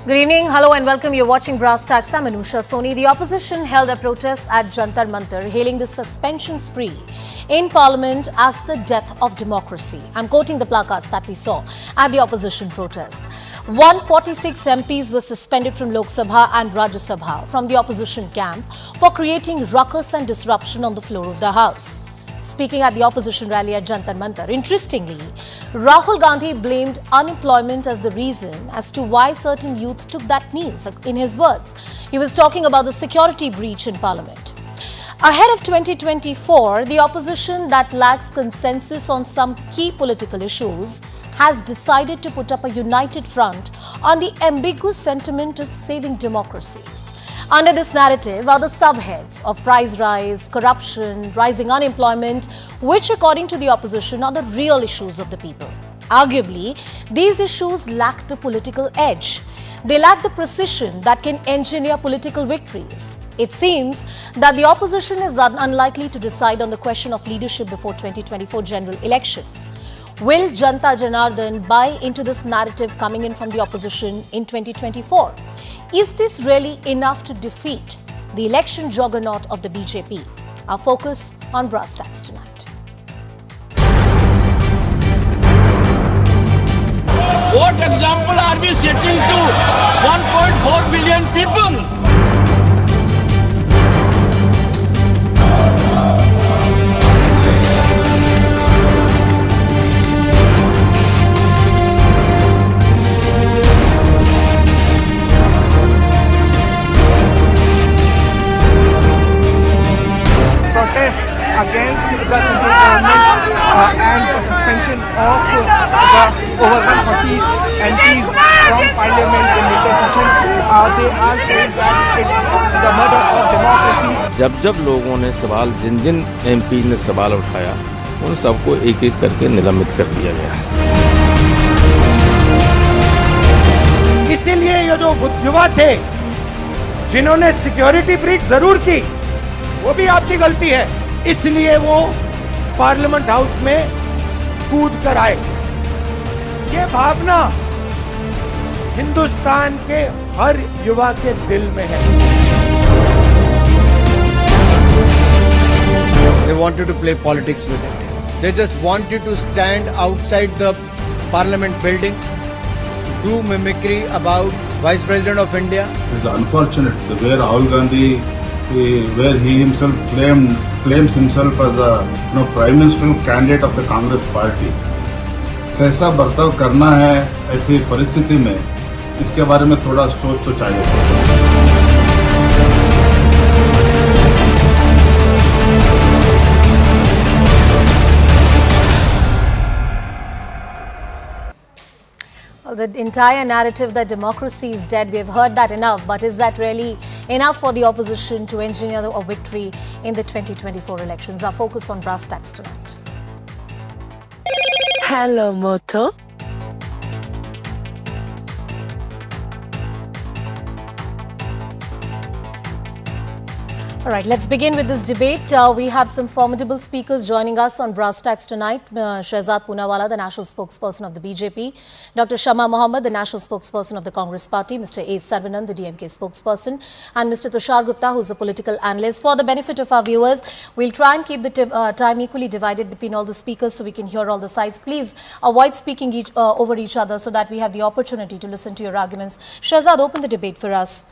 Good evening, hello and welcome. You're watching Brass Tacks. I'm Anusha Soni. The opposition held a protest at Jantar Mantar, hailing the suspension spree in Parliament as the death of democracy. I'm quoting the placards that we saw at the opposition protests. 146 MPs were suspended from Lok Sabha and Rajya Sabha from the opposition camp for creating ruckus and disruption on the floor of the House. Speaking at the opposition rally at Jantar Mantar, interestingly, Rahul Gandhi blamed unemployment as the reason as to why certain youth took that means. In his words, he was talking about the security breach in Parliament. Ahead of 2024, the opposition that lacks consensus on some key political issues has decided to put up a united front on the ambiguous sentiment of saving democracy. Under this narrative are the subheads of price rise, corruption, rising unemployment, which according to the opposition are the real issues of the people. Arguably, these issues lack the political edge. They lack the precision that can engineer political victories. It seems that the opposition is unlikely to decide on the question of leadership before 2024 general elections. Will Janta Janardhan buy into this narrative coming in from the opposition in 2024? Is this really enough to defeat the election juggernaut of the BJP? Our focus on Brass Tacks tonight. What example are we setting to 1.4 billion people? Protest against the central government and the suspension of the over 140 MPs from Parliament in the session. They are saying that it's the murder of democracy. जब लोगों ने सवाल जिन MP ने सवाल उठाया उन सबको एक एक करके निलंबित कर दिया गया। इसीलिए ये जो युवा थे जिन्होंने सिक्योरिटी ब्रीच जरूर की, वो भी आपकी गलती है, इसलिए वो पार्लियामेंट हाउस में कूद कर आए। ये भावना हिंदुस्तान के हर युवा के दिल में है। They wanted to play politics with it. They just wanted to stand outside the parliament building, do mimicry about Vice President of India. It's unfortunate the way Rahul Gandhi, where he himself claims himself as a prime ministerial candidate of the Congress party. कैसा बर्ताव करना है ऐसी परिस्थिति में, इसके बारे में थोड़ा सोच तो चाहिए। The entire narrative that democracy is dead, we have heard that enough, but is that really enough for the opposition to engineer a victory in the 2024 elections? Our focus on Brass Tacks tonight. Hello, Moto. All right, let's begin with this debate. We have some formidable speakers joining us on Brass Tacks tonight. Shehzad Poonawala, the national spokesperson of the BJP. Dr. Shama Muhammad, the national spokesperson of the Congress party. Mr. A. Saravanan, the DMK spokesperson. And Mr. Tushar Gupta, who's a political analyst. For the benefit of our viewers, we'll try and keep the time equally divided between all the speakers so we can hear all the sides. Please avoid speaking over each other so that we have the opportunity to listen to your arguments. Shehzad, open the debate for us.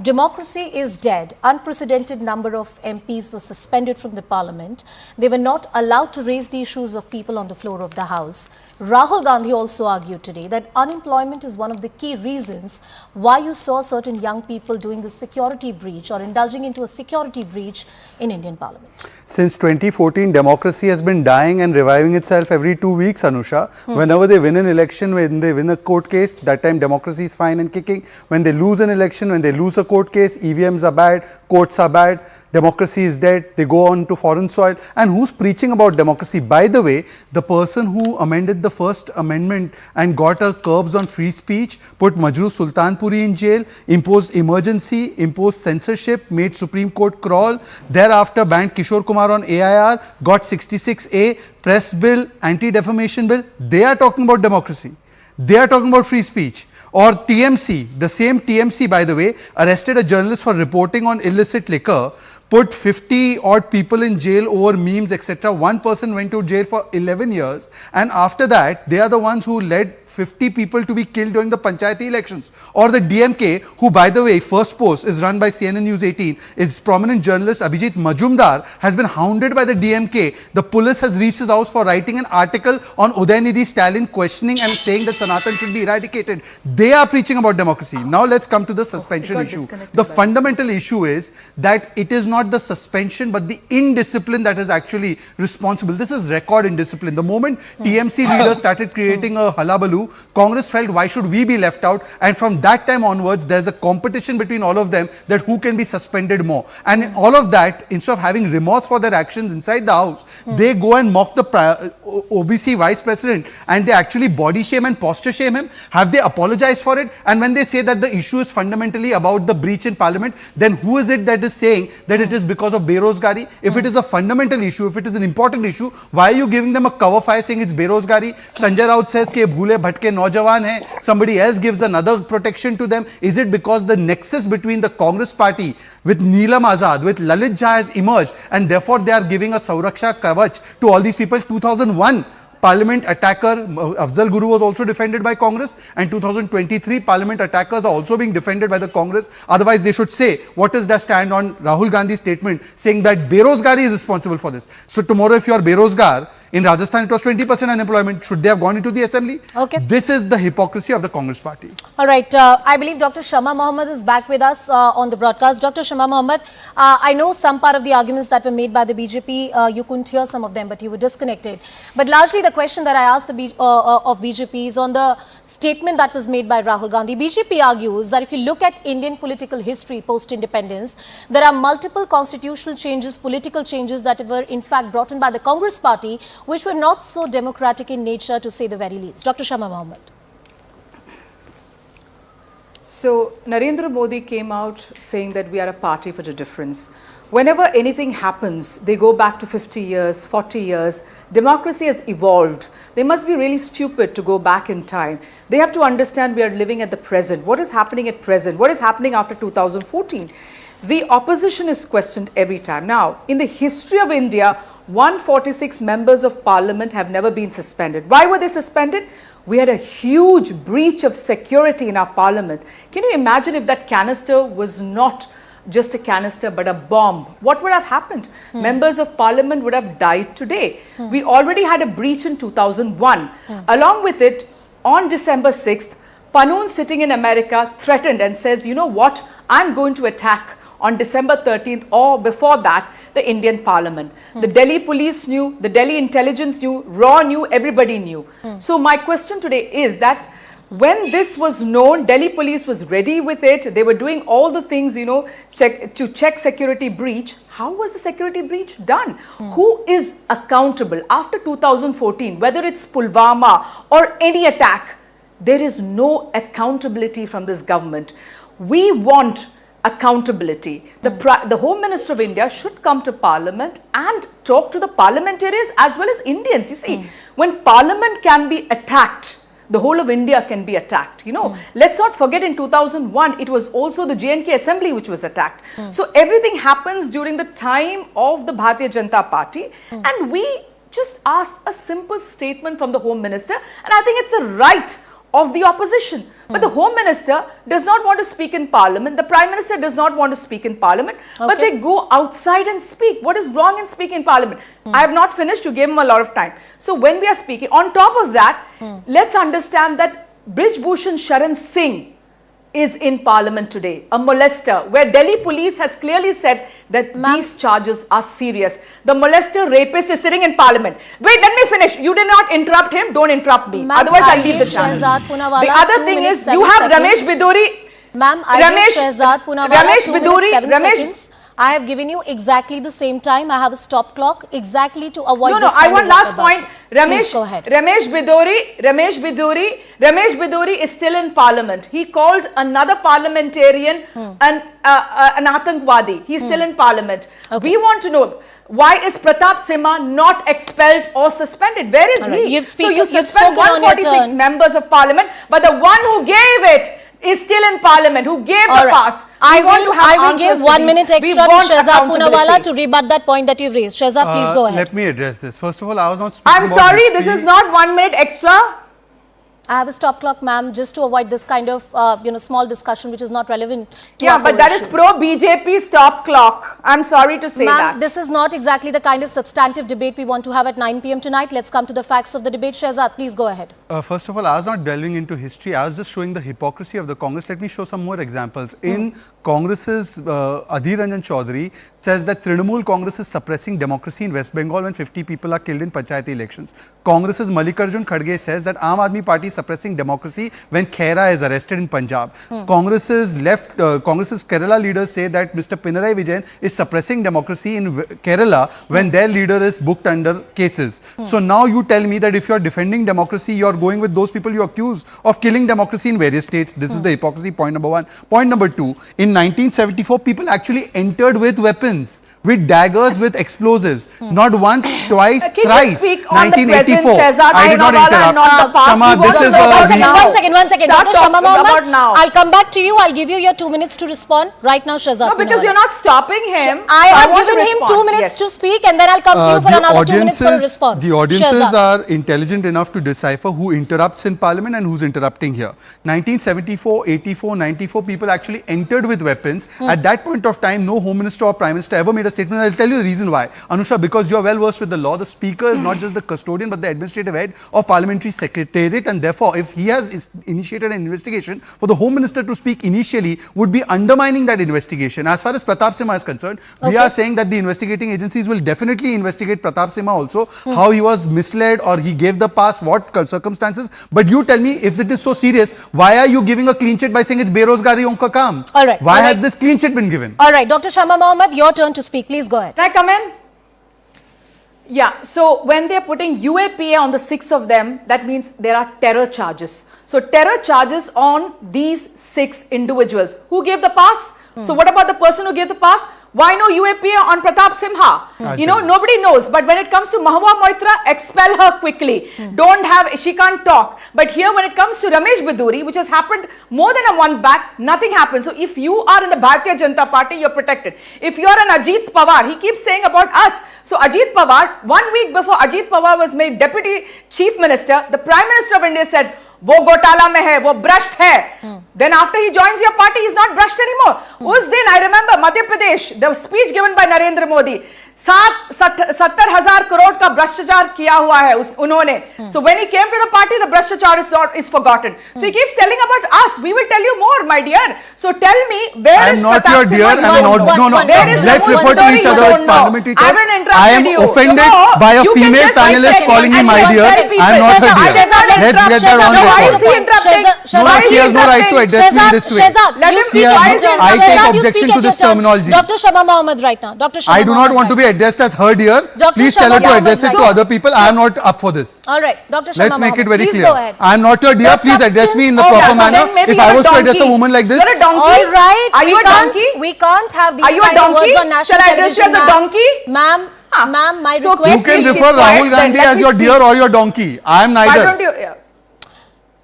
Democracy is dead. Unprecedented number of MPs were suspended from the parliament. They were not allowed to raise the issues of people on the floor of the House. Rahul Gandhi also argued today that unemployment is one of the key reasons why you saw certain young people doing the security breach or indulging into a security breach in Indian Parliament. Since 2014, democracy has been dying and reviving itself every 2 weeks, Anusha. Whenever they win an election, when they win a court case, that time democracy is fine and kicking. When they lose an election, when they lose a court case, EVMs are bad, courts are bad, democracy is dead, they go on to foreign soil. And who's preaching about democracy? By the way, the person who amended the First Amendment and got a curbs on free speech, put Majrooh Sultanpuri in jail, imposed emergency, imposed censorship, made Supreme Court crawl, thereafter banned Kishore Kumar on AIR, got 66A, press bill, anti-defamation bill. They are talking about democracy. They are talking about free speech. Or TMC, the same TMC, by the way, arrested a journalist for reporting on illicit liquor, put 50 odd people in jail over memes, etc. One person went to jail for 11 years, and after that, they are the ones who led 50 people to be killed during the Panchayati elections. Or the DMK, who, by the way, first post is run by CNN News 18, its prominent journalist Abhijit Majumdar has been hounded by the DMK. The police has reached his house for writing an article on Udayanidhi Stalin, questioning and saying that Sanatan should be eradicated. They are preaching about democracy. Now let's come to the suspension issue. The fundamental issue is that it is not the suspension but the indiscipline that is actually responsible. This is record indiscipline. The moment TMC leaders started creating a hullabaloo, Congress felt, why should we be left out? And from that time onwards, there's a competition between all of them that who can be suspended more. And in all of that, instead of having remorse for their actions inside the house, they go and mock the OBC vice president, and they actually body shame and posture shame him. Have they apologized for it? And when they say that the issue is fundamentally about the breach in parliament, then who is it that is saying that it is because of Berozgari? If it is a fundamental issue, if it is an important issue, why are you giving them a cover fire saying it's Berozgari? Sanjay Raut says ke bhule bhatke naujawan hai. Somebody else gives another protection to them. Is it because the nexus between the Congress party with Neelam Azad, with Lalit Jha has emerged, and therefore they are giving a Sauraksha Kavach to all these people? 2001 Parliament attacker Afzal Guru was also defended by Congress, and 2023 Parliament attackers are also being defended by the Congress. Otherwise, they should say what is their stand on Rahul Gandhi's statement saying that Berozgari is responsible for this. So tomorrow, if you are Berozgar, in Rajasthan it was 20% unemployment. Should they have gone into the assembly? Okay. This is the hypocrisy of the Congress party. All right. I believe Dr. Shama Muhammad is back with us on the broadcast. Dr. Shama Muhammad, I know some part of the arguments that were made by the BJP, you couldn't hear some of them, but you were disconnected. But largely the question that I asked of BJP is on the statement that was made by Rahul Gandhi. BJP argues that if you look at Indian political history post-independence, there are multiple constitutional changes, political changes that were in fact brought in by the Congress party, which were not so democratic in nature, to say the very least. Dr. Shama Muhammad. So Narendra Modi came out saying that we are a party for the difference. Whenever anything happens, they go back to 50 years, 40 years. Democracy has evolved. They must be really stupid to go back in time. They have to understand we are living at the present. What is happening at present? What is happening after 2014? The opposition is questioned every time. Now, in the history of India, 146 members of parliament have never been suspended. Why were they suspended? We had a huge breach of security in our parliament. Can you imagine if that canister was not just a canister but a bomb? What would have happened? Members of parliament would have died today. We already had a breach in 2001. Along with it, on December 6th, Panoon sitting in America threatened and says, you know what, I'm going to attack on December 13th or before that, the Indian Parliament. The Delhi police knew, the Delhi intelligence knew, Raw knew, everybody knew. So my question today is that when this was known, Delhi police was ready with it. They were doing all the things, you know, to check security breach. How was the security breach done? Who is accountable? After 2014, whether it's Pulwama or any attack, there is no accountability from this government. We want accountability. The Home Minister of India should come to Parliament and talk to the parliamentarians as well as Indians. You see, when Parliament can be attacked, the whole of India can be attacked. You know, let's not forget in 2001, it was also the J&K Assembly which was attacked. So everything happens during the time of the Bharatiya Janata Party, and we just asked a simple statement from the Home Minister, and I think it's the right of the opposition. But the Home Minister does not want to speak in Parliament. The Prime Minister does not want to speak in Parliament. But they go outside and speak. What is wrong in speaking in Parliament? I have not finished. You gave him a lot of time. So when we are speaking, on top of that, let's understand that Brij Bhushan Sharan Singh is in Parliament today, a molester, where Delhi police has clearly said that these charges are serious. The molester rapist is sitting in Parliament. Wait, let me finish. You did not interrupt him. Don't interrupt me. Otherwise, I'll leave the channel. The other thing is, you have Ramesh Biduri. Ma'am, Ramesh Biduri, 7 seconds. I have given you exactly the same time. I have a stop clock exactly to avoid this. I want last point. Please go ahead. Ramesh Biduri is still in Parliament. He called another parliamentarian an Atangwadi. He's still in Parliament. We want to know, Why is Pratap Simha not expelled or suspended? Where is Alright, he? you've So you spoken suspend on your 146 turn. members of parliament, but the one who gave it is still in parliament, who gave the Alright. pass. I We want to have will answers give to 1 these. minute We extra to want Shehzad Poonawala accountability. to rebut that point that you've raised. Shehzad, please go ahead. Let me address this. First of all, I was not speaking I'm about sorry, history. this is not 1 minute extra. I have a stop clock, ma'am, just to avoid this kind of small discussion which is not relevant to Yeah, our but core that is issues. pro-BJP stop clock. I'm sorry to say Ma'am, that. this is not exactly the kind of substantive debate we want to have at 9 p.m. tonight. Let's come to the facts of the debate. Shehzad, please go ahead. First of all, I was not delving into history. I was just showing the hypocrisy of the Congress. Let me show some more examples. In Congress's Adhir Ranjan Chaudhary says that Trinamool Congress is suppressing democracy in West Bengal when 50 people are killed in panchayati elections. Congress's Mallikarjun Kharge says that Aam Aadmi Party is suppressing democracy when Khera is arrested in Punjab. Congress's Kerala leaders say that Mr. Pinarayi Vijayan is suppressing democracy in Kerala when their leader is booked under cases. So now you tell me that if you are defending democracy, you are going with those people you accuse of killing democracy in various states. This is the hypocrisy, point number one. Point number two, in 1974, people actually entered with weapons, with daggers, with explosives. Not once, twice, Can you thrice. speak on the 1984. present, Shehzad I did not Poonawala, interrupt. and not the past? Shama, We this want is to know a about re- now. One second. Start Dr. Shama talking about Muhammad, now. I'll come back to you. I'll give you your 2 minutes to respond. Right now, Shehzad No, because Poonawala. you're not stopping him. I so have want to given him respond. 2 minutes Yes. to speak, and then I'll come to you for The another 2 minutes for a response. The audiences Shehzad. are intelligent enough to decipher who interrupts in parliament and who's interrupting here. 1974, 84, 94, people actually entered with weapons. At that point of time, no home minister or prime minister ever made a statement. I'll tell you the reason why. Anusha, because you're well versed with the law, the speaker is not just the custodian but the administrative head of parliamentary secretariat, and therefore if he has initiated an investigation, for the home minister to speak initially would be undermining that investigation. As far as Pratap Simha is concerned, we are saying that the investigating agencies will definitely investigate Pratap Simha also, how he was misled or he gave the pass, what circumstances. But you tell me, if it is so serious, why are you giving a clean chit by saying it's berozgari unka kaam? All right. Why All has right. this clean chit been given? All right, Dr. Shama Muhammad, your turn to speak. Please go ahead. Can I come in? Yeah, so when they're putting UAPA on the 6 of them, that means there are terror charges. So terror charges on these 6 individuals. Who gave the pass? So what about the person who gave the pass? Why no UAPA on Pratap Simha? You know, nobody knows. But when it comes to Mahua Moitra, expel her quickly. She can't talk. But here when it comes to Ramesh Biduri, which has happened more than a month back, nothing happens. So if you are in the Bharatiya Janata Party, you're protected. If you're an Ajit Pawar, he keeps saying about us. So Ajit Pawar, 1 week before Ajit Pawar was made Deputy Chief Minister, the Prime Minister of India said, वो घोटाला में है, वो भ्रष्ट है. Then after he joins your party, he's not brushed anymore. उस दिन, I remember, Madhya Pradesh, the speech given by Narendra Modi, 70,000 crore का भ्रष्टाचार किया हुआ है उन्होंने. So when he came to the party, the भ्रष्टाचार is forgotten. So he keeps telling about us. We will tell you more, my dear. So tell me, where is I'm not Pratap your dear. Simha? I'm not. No. Where is Let's the refer to story each you other as don't know? parliamentary I terms. haven't I interrupted am you. offended No, by a you can female just panelist say calling me and my you dear. are I'm not her dear. Shehzad, Let's get that on No, why is he record. interrupting? No, Why is she he has no right to interrupting? address me this way. Shehzad, Let you him speak speak. at Why your is he turn. I take Shehzad, you objection speak to at this your turn. terminology. Dr. Shama Muhammad right now. Dr. Shama I do not Muhammad want to be right addressed as her dear. Dr. Please tell her Shama to address it Muhammad to right other people. I am not up for this. now. All right, Dr. Shama Let's make it Muhammad, very please clear. go ahead. I am not your dear. The Please address me in the substance- proper Okay, so manner. then maybe If you're I a was to address a donkey. woman like this, You're a donkey. All right, Are you a donkey? We can't have these Are you a kind of donkey? words on national Shall I address you television. as a donkey? Ma'am, my So request you please can is keep refer quiet, Rahul then Gandhi let as me your speak. dear or your donkey. I am Why neither. don't you?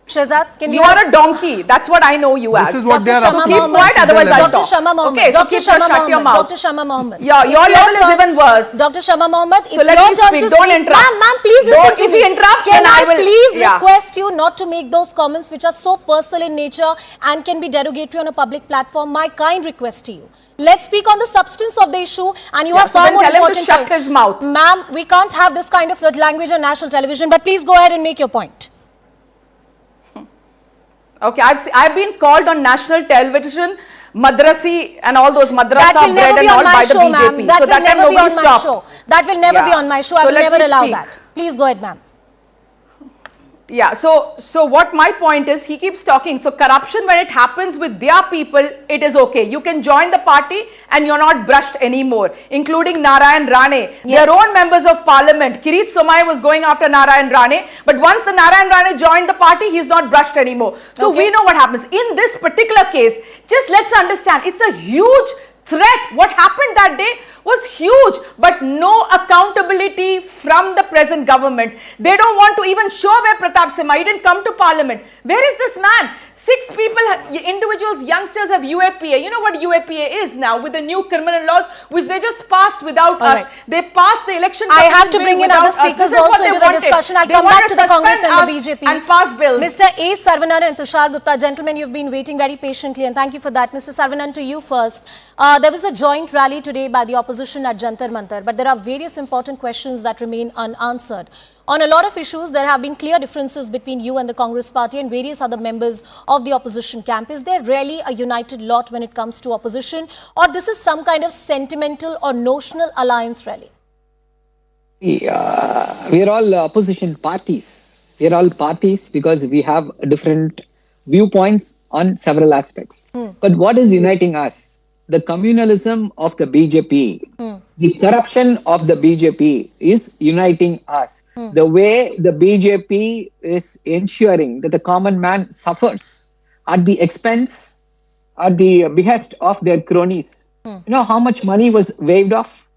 Shehzad, can You are a donkey. That's what I know you as. This is what they are Shama up to. Keep Muhammad. quiet, otherwise I'll Dr. talk. Shama Muhammad. Okay, so Dr. keep Shama shut your Muhammad. mouth. Dr. Shama Muhammad. Yeah, It's your level is turn. even worse. Dr. Shama Muhammad, it's let your me turn speak. to Don't speak. interrupt. Ma'am, please listen Don't- to if me. he interrupts, Can then I I will- please yeah. request you not to make those comments which are so personal in nature and can be derogatory on a public platform? My kind request to you. Let's speak on the substance of the issue, and you have so far then more tell him to important shut point. his mouth. Ma'am, we can't have this kind of language on national television, but please go ahead and make your point. Okay, I've been called on national television, madrasi and all those madrasa That will bread never and be all on my by the show, BJP. ma'am. That So will that time never be nobody on my stopped. show. That will never be Yeah. on my show. I So will let never me allow speak. that. Please go ahead, ma'am. Yeah, so what my point is, he keeps talking. So corruption, when it happens with their people, it is okay. You can join the party and you're not brushed anymore, including Narayan Rane. Yes. Their own members of parliament. Kirit Somai was going after Narayan Rane, but once the Narayan Rane joined the party, he's not brushed anymore. So Okay. we know what happens. In this particular case, just let's understand, it's a huge threat. What happened that day was huge, but no accountability from the present government. They don't want to even show where Pratap Simha. He didn't come to parliament. Where is this man? 6 people, individuals, youngsters have UAPA. You know what UAPA is now with the new criminal laws, which they just passed without us. Right. They passed the election. I have to bring in other speakers also into the discussion. I'll come back to the Congress and the BJP. And pass bills. Mr. A. Saravanan and Tushar Gupta, gentlemen, you've been waiting very patiently, and thank you for that. Mr. Saravanan, to you first. There was a joint rally today by the opposition at Jantar Mantar, but there are various important questions that remain unanswered. On a lot of issues, there have been clear differences between you and the Congress party and various other members of the opposition camp. Is there really a united lot when it comes to opposition, or this is some kind of sentimental or notional alliance rally? We are all opposition parties. We are all parties because we have different viewpoints on several aspects. But what is uniting us? The communalism of the BJP, the corruption of the BJP is uniting us. The way the BJP is ensuring that the common man suffers at the expense, at the behest of their cronies. You know how much money was waived off?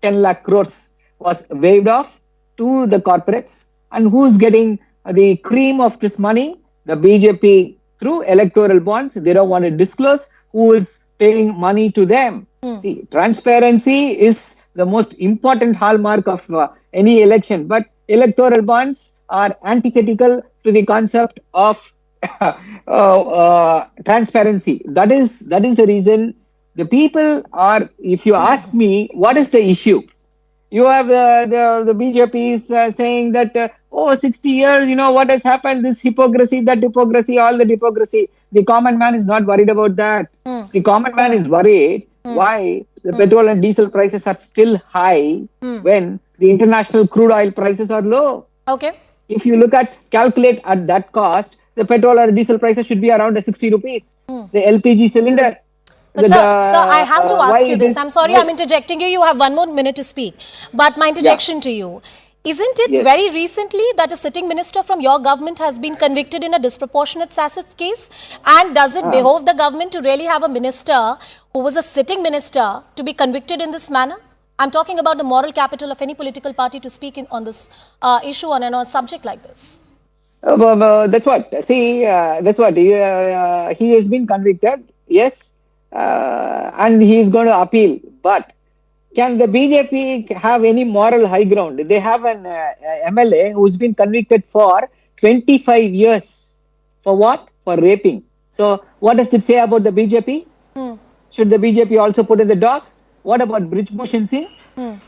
10 lakh crores was waived off to the corporates. And who's getting the cream of this money? The BJP through electoral bonds. They don't want to disclose who is paying money to them. See, transparency is the most important hallmark of any election, but electoral bonds are antithetical to the concept of transparency. That is the reason the people are, if you ask me, what is the issue? You have the BJP is saying that, 60 years, you know what has happened, this hypocrisy, that hypocrisy, all the hypocrisy. The common man is not worried about that. The common man is worried why the petrol and diesel prices are still high when the international crude oil prices are low. Okay. If you calculate at that cost, the petrol or diesel prices should be around 60 rupees. The LPG cylinder. But sir, I have to ask you this. I'm sorry I'm interjecting you. You have 1 more minute to speak. But my interjection to you. Isn't it very recently that a sitting minister from your government has been convicted in a disproportionate assets case? And does it behove the government to really have a minister who was a sitting minister to be convicted in this manner? I'm talking about the moral capital of any political party to speak on this issue on a subject like this. That's what. See, that's what. He has been convicted, yes, and he is going to appeal. But can the BJP have any moral high ground? They have an MLA who's been convicted for 25 years. For what? For raping. So what does it say about the BJP? Should the BJP also put in the dock? What about Brijbhushan Singh? 5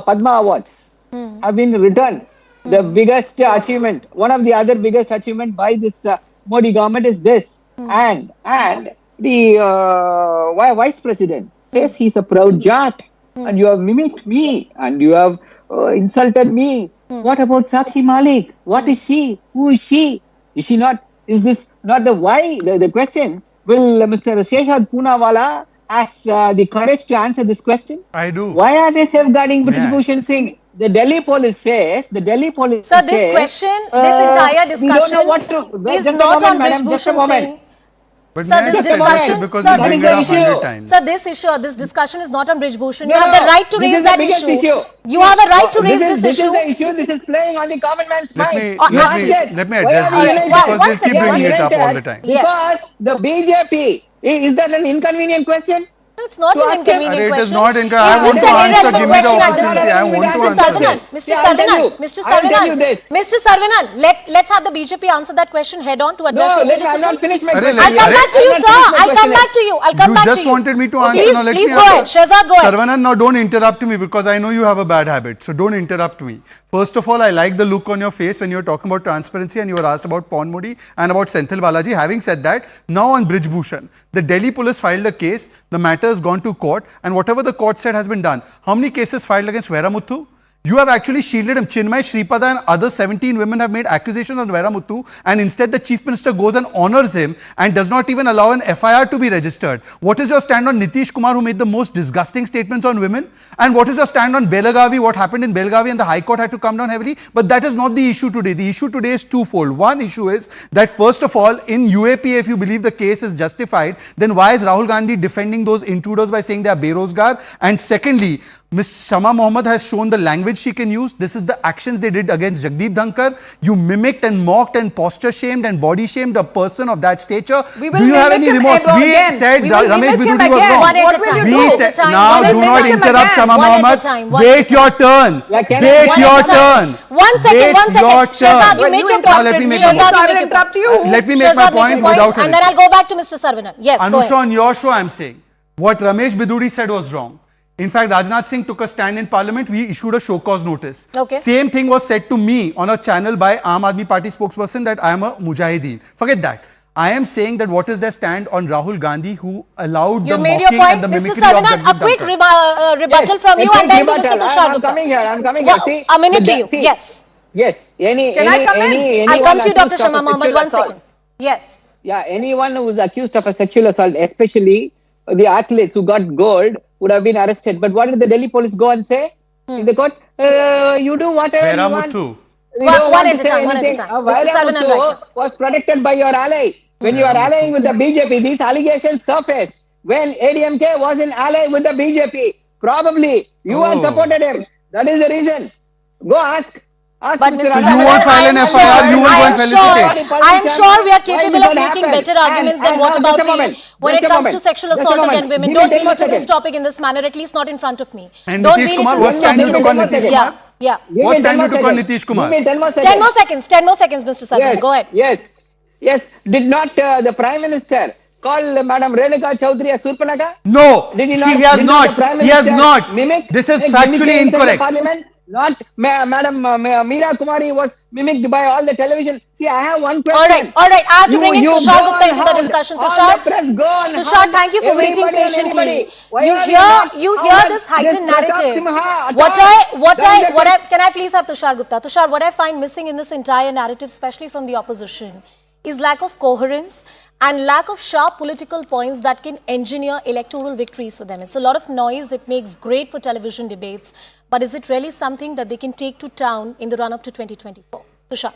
Padma Awards have been returned. The biggest achievement, one of the other biggest achievement by this Modi government is this. And the Vice President says he's a proud Jat, and you have mimicked me, and you have insulted me. What about Sakshi Malik? What is she? Who is she? Is she not? Is this not the why? The question. Will Mr. Sheshad Poonawala has the courage to answer this question? I do. Why are they safeguarding Brijbhushan Singh? The Delhi police says. Sir, this question, this entire discussion is not on Brijbhushan Singh. But sir, this discussion, because sir, this discussion is not on Brijbhushan. You have the right to raise that issue. You have a right to raise this issue. This is the issue. This is playing on the common man's mind. Let me address this because they keep bringing it up all the time. Because the BJP, is that an inconvenient question? No, it's not an inconvenient question. It is not inconvenient. I want to answer. Give me the opportunity. I want to answer. Mr. Saravanan, let's have the BJP answer that question head on to address your criticism. I'll not finish my question. I'll come back to you, sir. I'll come back to you. You just wanted me to answer. Now let me answer. Please go ahead. Shehzad, go ahead. Saravanan, now don't interrupt me because I know you have a bad habit. So don't interrupt me. First of all, I like the look on your face when you were talking about transparency and you were asked about Pawan Modi and about Senthil Balaji. Having said that, now on Brijbhushan, the Delhi police filed a case. The matter has gone to court and whatever the court said has been done. How many cases filed against Veramuthu? You have actually shielded him. Chinmay, Shripada and other 17 women have made accusations on Veramuthu, and instead the Chief Minister goes and honors him and does not even allow an FIR to be registered. What is your stand on Nitish Kumar, who made the most disgusting statements on women? And what is your stand on Belagavi, what happened in Belagavi, and the High Court had to come down heavily? But that is not the issue today. The issue today is twofold. One issue is that, first of all, in UAP, if you believe the case is justified, then why is Rahul Gandhi defending those intruders by saying they are Berozgar? And secondly, Ms. Shama Muhammad has shown the language she can use. This is the actions they did against Jagdeep Dhankar. You mimicked and mocked and posture shamed and body shamed a person of that stature. Do you have any remorse? We said Ramesh Bidudi was wrong. One at a time. We said, now do not interrupt Shama Muhammad. Wait your turn. Wait your turn. One second. Shehzad, you make your point. Let me make my point. Let me make my point without and then I'll go back to Mr. Saravanan. Yes, go ahead. Anusha, on your show, I'm saying what Ramesh Bidudi said was wrong. In fact, Rajnath Singh took a stand in Parliament. We issued a show cause notice. Okay. Same thing was said to me on a channel by Aam Aadmi Party spokesperson that I am a Mujahideen. Forget that. I am saying that what is their stand on Rahul Gandhi, who allowed the mocking and the mimicry of Jagdeep Dhankar. A quick rebuttal from you, and then to Mr. Tushar Gupta. I'm coming here. See, a minute to you. Yes. Yes. I'll come to you, Dr. Shama Muhammad. 1 second. Yes. Yeah, anyone who is accused of a sexual assault, especially the athletes who got gold, would have been arrested. But what did the Delhi police go and say in the court? You do whatever you want. One at a time. Mr. Veramuthu was protected by your ally. When you are allying with the BJP, these allegations surfaced. When ADMK was in ally with the BJP, probably you all supported him. That is the reason. Go ask. But Mr. You won't file an FIR, you will go and felicitate. I am sure we are capable of making better arguments than what about you when it comes to sexual assault against women. Don't wheel into this topic in this manner, at least not in front of me. And Don't Nitish wheel Kumar, into what this stand topic you in took on this Nitish manner. Yeah. What stand you took on Nitish Kumar? 10 more seconds, Mr. Saravanan. Go ahead. Yes. Did not the Prime Minister call Madam Renuka Chaudhary a Surpanaka? No. Did he not? He has not. He has not. Mimic? This is factually incorrect. Not Madam Meera Kumari was mimicked by all the television. See, I have one question. All right. I have to bring in Tushar Gupta into the discussion. Tushar, thank you for waiting patiently. You hear this heightened narrative. Can I please have Tushar Gupta? Tushar, what I find missing in this entire narrative, especially from the opposition, is lack of coherence and lack of sharp political points that can engineer electoral victories for them. It's a lot of noise. It makes great for television debates. But is it really something that they can take to town in the run-up to 2024? Tushar.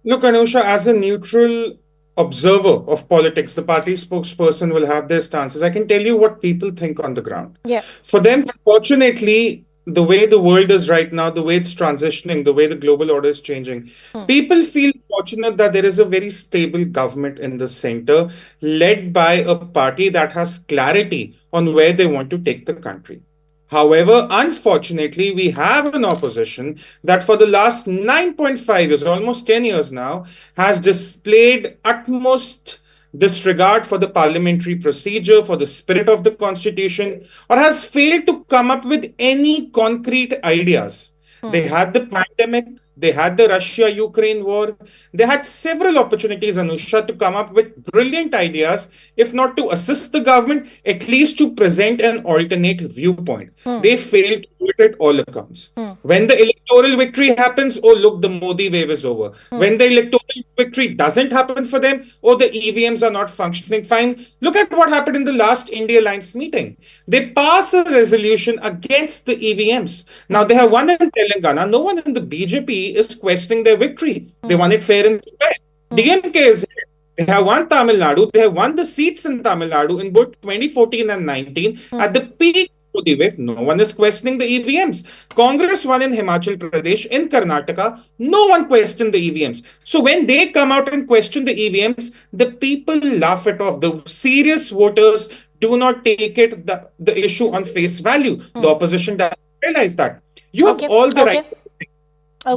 Look, Anusha, as a neutral observer of politics, the party spokesperson will have their stances. I can tell you what people think on the ground. Yeah. For them, unfortunately, the way the world is right now, the way it's transitioning, the way the global order is changing, people feel fortunate that there is a very stable government in the center, led by a party that has clarity on where they want to take the country. However, unfortunately, we have an opposition that for the last 9.5 years, almost 10 years now, has displayed utmost disregard for the parliamentary procedure, for the spirit of the constitution, or has failed to come up with any concrete ideas. They had the pandemic, they had the Russia-Ukraine war, they had several opportunities, Anusha, to come up with brilliant ideas, if not to assist the government, at least to present an alternate viewpoint. They failed to do it at all accounts. When the electoral victory happens, oh look, the Modi wave is over. When the electoral victory doesn't happen for them, oh, the EVMs are not functioning fine. Look at what happened in the last India Alliance meeting. They pass a resolution against the EVMs. Now, they have won in Telangana. No one in the BJP is questioning their victory. They won it fair and square. DMK is here. They have won Tamil Nadu. They have won the seats in Tamil Nadu in both 2014 and 19. At the peak of the wave, no one is questioning the EVMs. Congress won in Himachal Pradesh, in Karnataka. No one questioned the EVMs. So when they come out and question the EVMs, the people laugh it off. The serious voters do not take it the issue on face value. The opposition doesn't realize that. You have all the right.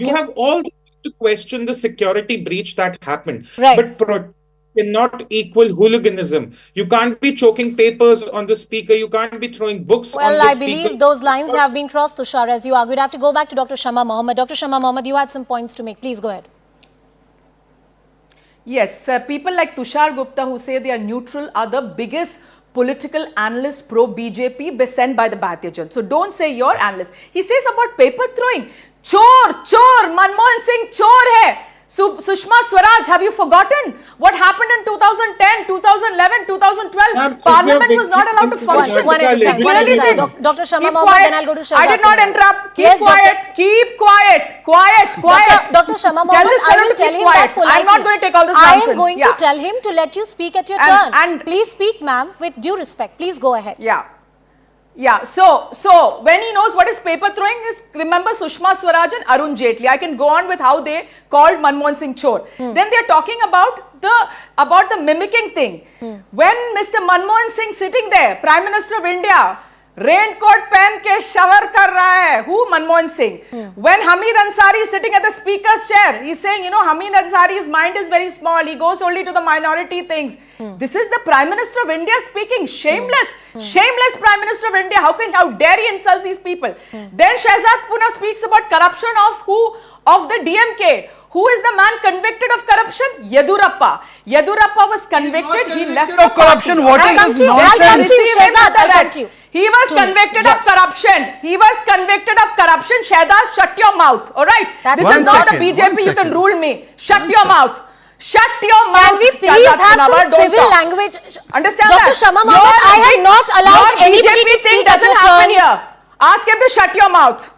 You have all the right to question the security breach that happened. But cannot equal hooliganism. You can't be choking papers on the speaker. You can't be throwing books on the speaker. Well, I believe those lines have been crossed, Tushar, as you argued. I have to go back to Dr. Shama Muhammad. Dr. Shama Muhammad, you had some points to make. Please go ahead. Yes, people like Tushar Gupta, who say they are neutral, are the biggest political analyst pro-BJP sent by the Bharatiya Janata. So don't say your analyst. He says about paper throwing. Chor, Manmohan Singh chor hai. Sushma Swaraj, have you forgotten what happened in 2010, 2011, 2012? Parliament was not allowed to function. One at a time. Dr. Shama Muhammad, then I'll go to Shahzad. I did not interrupt. Keep Yes, quiet. Keep quiet. Dr. Shama Muhammad, I will tell him that politely. I'm not going to take all this I nonsense. am going to tell him to let you speak at your turn. Please speak, ma'am, with due respect. Please go ahead. Yeah, so when he knows what is paper throwing, is remember Sushma Swaraj and Arun Jaitley. I can go on with how they called Manmohan Singh chor. Then they are talking about the mimicking thing. When Mr. Manmohan Singh sitting there, Prime Minister of India, raincoat pehn ke shower kar raha hai. Who? Manmohan Singh. When Hamid Ansari is sitting at the speaker's chair, he's saying, you know, Hamid Ansari's mind is very small. He goes only to the minority things. This is the Prime Minister of India speaking. Shameless Prime Minister of India. How dare he insult these people? Then Shahzad Puna speaks about corruption of the DMK. Who is the man convicted of corruption? Yedurappa. Yedurappa was convicted. He left of corruption. What is this nonsense? He was convicted of corruption. He was convicted of corruption. Shahzad, shut your mouth. Alright? This is not a BJP. You can rule me. Shut your mouth. Shut your mouth. Can we please have some civil language? Understand Dr. that? Shama Muhammad, I have not allowed anybody to speak at your turn. Here. Ask him to shut your mouth.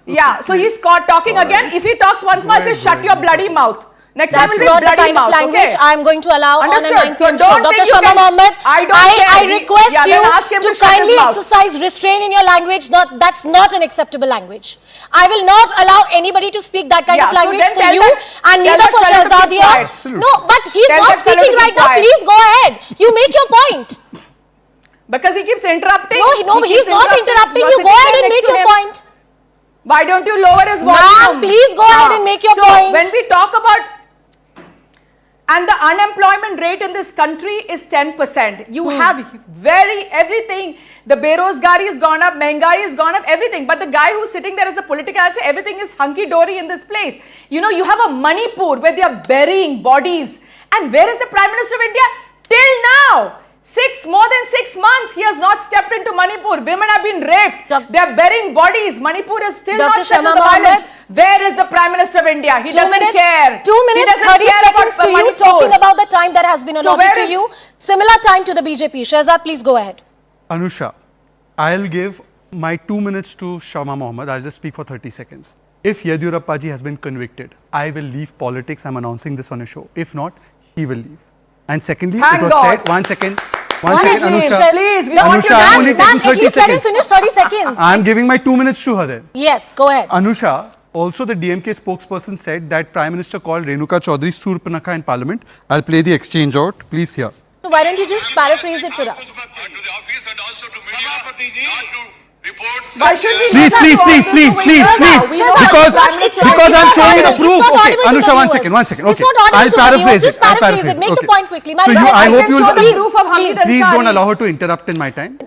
Yeah, so he's caught talking again. If he talks once more, say shut your bloody mouth. Next time will be bloody mouth. That's not the kind of language I'm going to allow on a 9 p.m. show. Dr. Shama Muhammad, I request you to kindly exercise restraint in your language. That's not an acceptable language. I will not allow anybody to speak that kind of language for you and neither for Shahzad here. No, but he's not speaking right now. Please go ahead. You make your point. Because he keeps interrupting. No, he's not interrupting. You go ahead and make your point. Why don't you lower his volume? Ma'am, please go ahead and make your point. When we talk about, and the unemployment rate in this country is 10%. You have everything. The berozgari has gone up, mehngai has gone up, everything. But the guy who's sitting there as the political answer, everything is hunky-dory in this place. You know, you have a Manipur where they are burying bodies. And where is the Prime Minister of India? Till now. More than 6 months, he has not stepped into Manipur. Women have been raped. They are burying bodies. Manipur is still not settled the violence. Where is the Prime Minister of India? He doesn't care. 2 minutes, 30 seconds to you talking about the time that has been allotted to you. Similar time to the BJP. Shahzad, please go ahead. Anusha, I'll give my 2 minutes to Shama Muhammad. I'll just speak for 30 seconds. If Yedurappa ji has been convicted, I will leave politics. I'm announcing this on a show. If not, he will leave. And secondly, it was said, one second, Anusha. Please, Anusha, I'm only taking 30 seconds. Let him finish 30 seconds. I'm giving my 2 minutes to her then. Yes, go ahead. Anusha, also the DMK spokesperson said that Prime Minister called Renuka Chaudhary Surpanakha in Parliament. I'll play the exchange out. Please hear. So why don't you just paraphrase it for us? Please. Because I'm showing the proof. Okay, Anusha, one second. Okay, I'll paraphrase it. Just paraphrase it. Make the point quickly. So I hope you'll please don't allow her to interrupt in my time.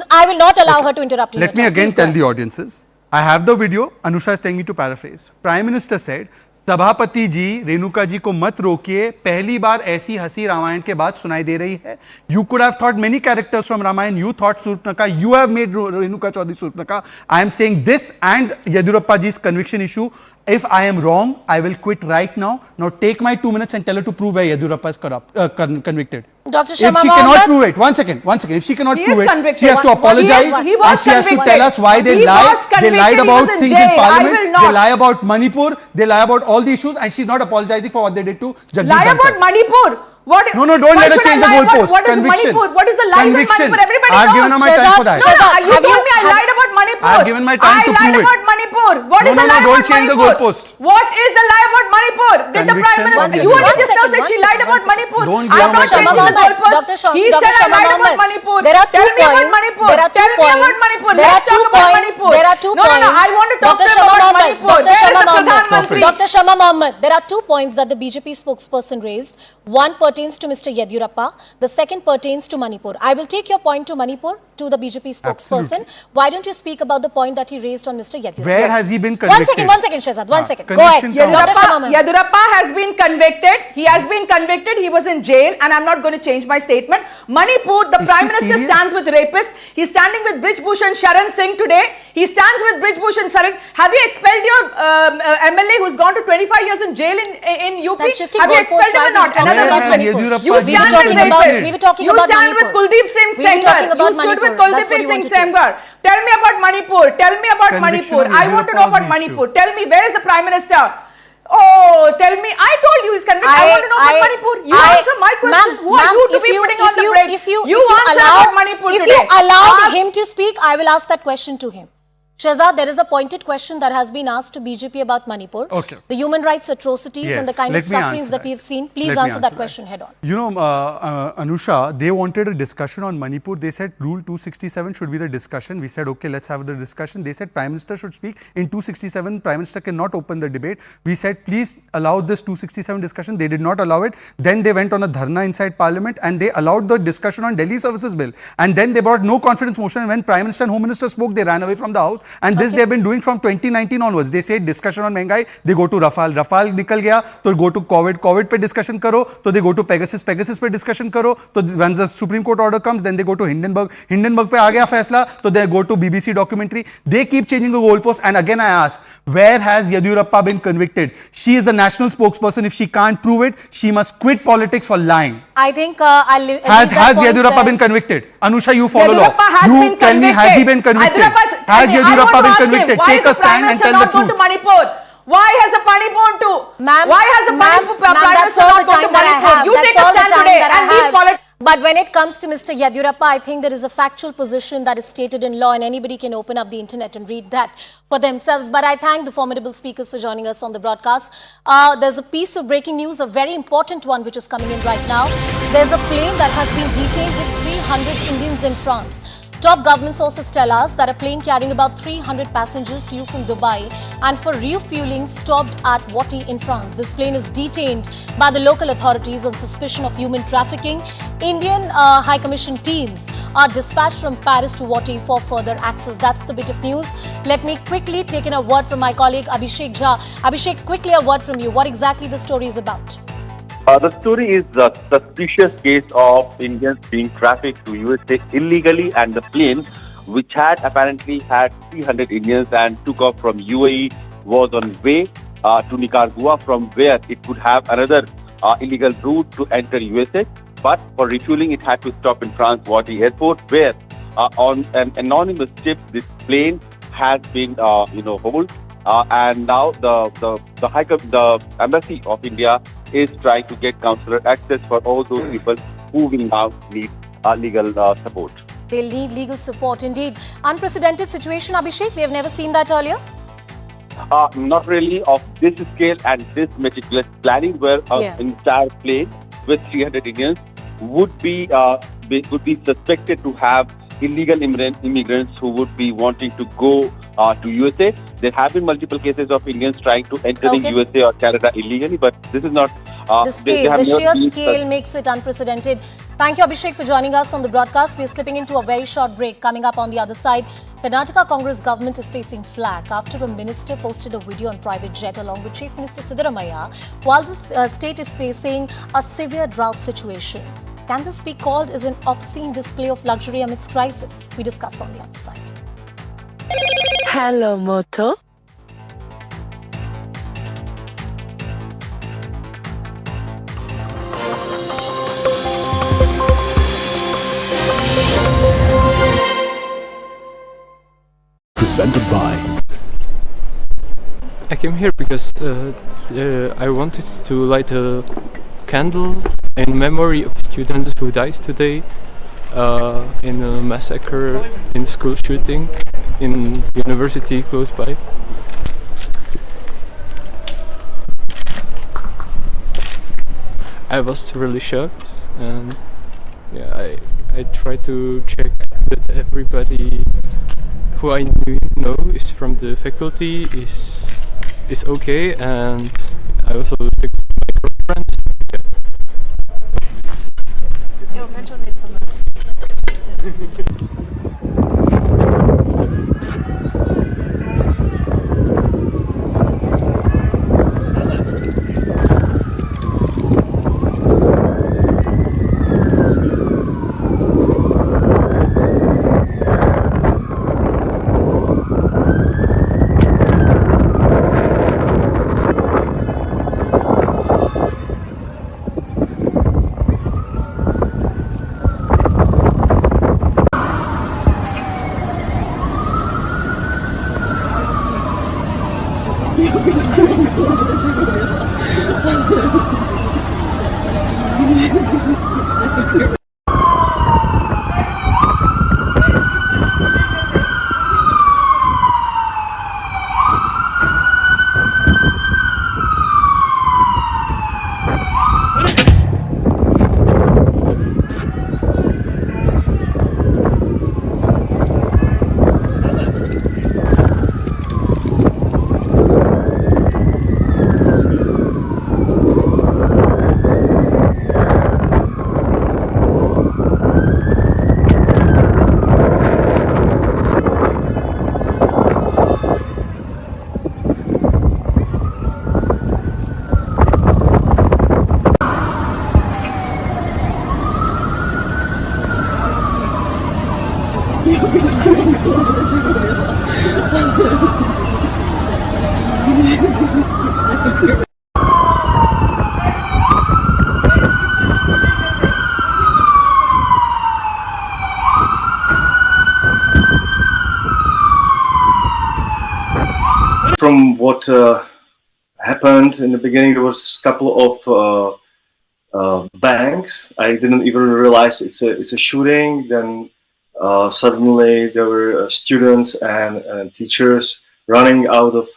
I will not allow her to interrupt. Let me again tell the audiences. I have the video. Anusha is telling me to paraphrase. Prime Minister said, सभापति जी रेणुका जी को मत रोकिए, पहली बार ऐसी हंसी रामायण के बाद सुनाई दे रही है. You could have thought many characters from Ramayana. You thought Surpanakha. You have made Renuka Chaudhary Surpanakha. I am saying this and Yedurappa ji's conviction issue. If I am wrong, I will quit right now. Now take my 2 minutes and tell her to prove where Yedurappa is convicted. Dr. Shama If she cannot prove it, one second. If she cannot prove it, she has to apologize and she has to tell us why they lied. They lied about things in Parliament. They lie about Manipur. They lie about all the issues, and she's not apologizing for what they did to Jagdeep Lie about Manipur? What? No, don't let her change the goalpost. What is Conviction. Manipur? What is the lies in Manipur? Everybody knows. I've given her my time for that. You told me I lied about Manipur. I've given my time to prove it. I lied about Manipur. What is the lie about Manipur? Don't change the goalpost. What is the lie about Manipur? Did the Prime Minister, you only just now said she lied about Manipur. Don't I'm not changing the goalpost. Dr. He said I lied about Manipur. There are 2 Tell me about points. Manipur. There are 2 Tell me points. about Manipur. There are Let's 2 talk about points. Manipur. There are 2 No, points. I want to talk Dr. to him Shama about Muhammad. Manipur. There is the Pradhan Mantri. Dr. Shama Muhammad, there are 2 points that the BJP spokesperson raised. One pertains to Mr. Yediyurappa. The second pertains to Manipur. I will take your point to Manipur, to the BJP spokesperson. Absolutely. Why don't you speak about the point that he raised on Mr. Yediyurappa? Where has he been convicted? One second, Shehzad, one second. Go ahead. Dr. Shama Muhammad. Yediyurappa has been convicted. He has been convicted. He was in jail, and I'm not going to change my statement. Manipur, the Prime Minister stands with rapists. He's standing with Brij Bhushan Sharan Singh today. He stands with Brij Bhushan Sharan. Have you expelled your MLA who's gone to 25 years in jail in UP? Have you expelled him or not? Another Manipur. You stand with rapists. We were talking about You stand with Kuldeep Singh Sengar. You stood with Kuldeep Singh Sengar. Tell me about Manipur. Tell me about Manipur. I want to know about Manipur. Tell me, where is the Prime Minister? Oh, tell me. I told you he's convicted. I want to know about Manipur. You answer my question. Who are you to be putting on the brakes? You answer about Manipur today. If you allowed him to speak, I will ask that question to him. Shehzad, there is a pointed question that has been asked to BJP about Manipur. Okay. The human rights atrocities and the kind of sufferings that we have seen. Please answer that question head on. You know, Anusha, they wanted a discussion on Manipur. They said Rule 267 should be the discussion. We said, okay, let's have the discussion. They said Prime Minister should speak. In 267, Prime Minister cannot open the debate. We said, please allow this 267 discussion. They did not allow it. Then they went on a dharna inside Parliament and they allowed the discussion on Delhi Services Bill. And then they brought no confidence motion. And when Prime Minister and Home Minister spoke, they ran away from the House. And this they have been doing from 2019 onwards. They say discussion on महंगाई, they go to Rafale. Rafale निकल गया, तो go to COVID. COVID पे discussion करो, तो they go to Pegasus. Pegasus पे discussion करो, तो when the Supreme Court order comes, then they go to Hindenburg. Hindenburg पे आ गया फैसला, तो they go to BBC documentary. They keep changing the goalposts. And again I ask, where has Yediyurappa been convicted? She is the national spokesperson. If she can't prove it, she must quit politics for lying. I think I'll Has Yediyurappa been convicted? Anusha, you follow law. You tell me, has he been convicted? Has Yediyurappa been convicted? Take a stand and tell the truth. Why has the Manipur to? Why has the Manipur Prime that's Minister all not the gone time to that I Manipur? have. You That's take a all the stand time today that I and leave have. politics. But when it comes to Mr. Yediyurappa, I think there is a factual position that is stated in law and anybody can open up the internet and read that for themselves. But I thank the formidable speakers for joining us on the broadcast. There's a piece of breaking news, a very important one which is coming in right now. There's a plane that has been detained with 300 Indians in France. Top government sources tell us that a plane carrying about 300 passengers flew from Dubai and for refueling stopped at Wati in France. This plane is detained by the local authorities on suspicion of human trafficking. Indian High Commission teams are dispatched from Paris to Wati for further access. That's the bit of news. Let me quickly take in a word from my colleague Abhishek Jha. Abhishek, quickly a word from you. What exactly the story is about? The story is a suspicious case of Indians being trafficked to USA illegally, and the plane, which had apparently had 300 Indians and took off from UAE, was on way to Nicaragua, from where it could have another illegal route to enter USA. But for refueling, it had to stop in France Wati Airport, where on an anonymous tip, this plane has been, hold. And now the embassy of India is trying to get consular access for all those people who will now need legal support. They'll need legal support indeed. Unprecedented situation, Abhishek. We have never seen that earlier. Not really of this scale and this meticulous planning, where an entire plane with 300 Indians would be suspected to have illegal immigrants who would be wanting to go to USA. There have been multiple cases of Indians trying to enter the USA or Canada illegally, but this is not... the sheer scale makes it unprecedented. Thank you, Abhishek, for joining us on the broadcast. We are slipping into a very short break. Coming up on the other side, Karnataka Congress government is facing flack after a minister posted a video on private jet along with Chief Minister Siddaramaiah while the state is facing a severe drought situation. Can this be called as an obscene display of luxury amidst crisis? We discuss on the other side. Hello, Moto. Presented by... I came here because I wanted to light a candle in memory of students who died today in a massacre, in school shooting, in university close by. I was really shocked, and yeah, I tried to check that everybody who I know is from the faculty is okay, and I also checked my girlfriend. Yeah. From what happened in the beginning, there was a couple of bangs. I didn't even realize it's a shooting. Then suddenly there were students and teachers running out of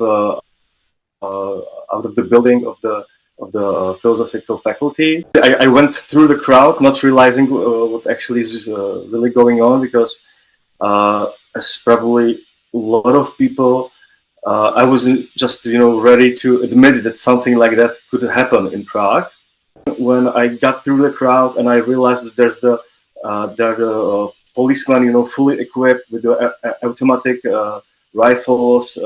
the building of the philosophical faculty. I went through the crowd, not realizing what actually is really going on, because as probably a lot of people, I wasn't just ready to admit that something like that could happen in Prague. When I got through the crowd and I realized that there are the policemen, fully equipped with the automatic rifles,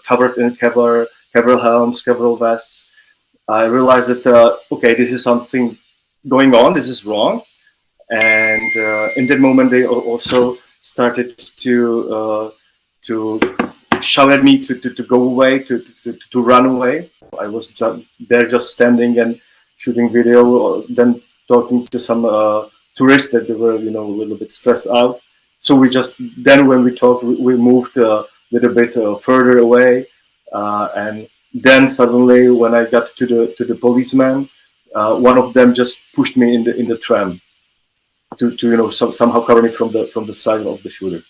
covered in Kevlar helms, Kevlar vests, I realized that okay, this is something going on. This is wrong. And in that moment, they also started to shout at me to go away, to run away. I was there just standing and shooting video, then talking to some tourists that they were, a little bit stressed out. So then when we talked, we moved a little bit further away, and then suddenly when I got to the policeman, one of them just pushed me in the tram to somehow cover me from the side of the shooter.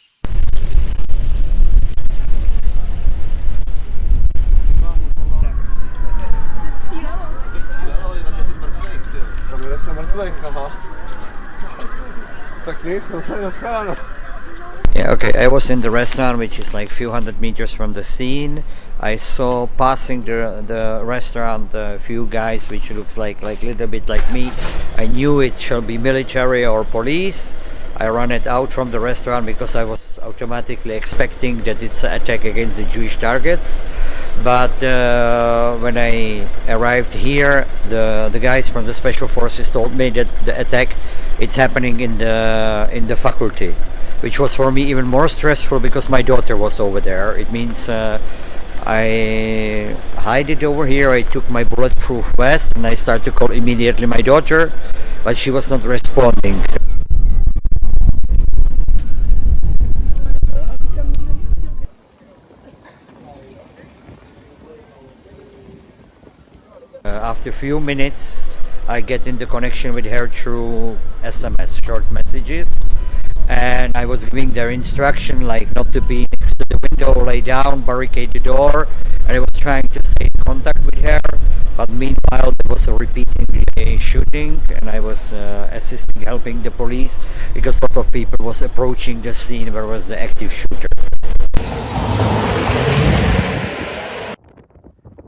Yeah, okay, I was in the restaurant, which is like a few hundred meters from the scene. I saw passing the restaurant a few guys which looks like a little bit like me. I knew it shall be military or police. I ran it out from the restaurant because I was automatically expecting that it's an attack against the Jewish targets. But when I arrived here, the guys from the special forces told me that the attack it's happening in the faculty, which was for me even more stressful because my daughter was over there. It means I hid it over here. I took my bulletproof vest and I started to call immediately my daughter, but she was not responding. After a few minutes, I get into connection with her through SMS, short messages, and I was giving their instruction like not to be next to the window, lay down, barricade the door, and I was trying to stay in contact with her, but meanwhile there was a repeating shooting, and I was assisting, helping the police, because a lot of people was approaching the scene where was the active shooter.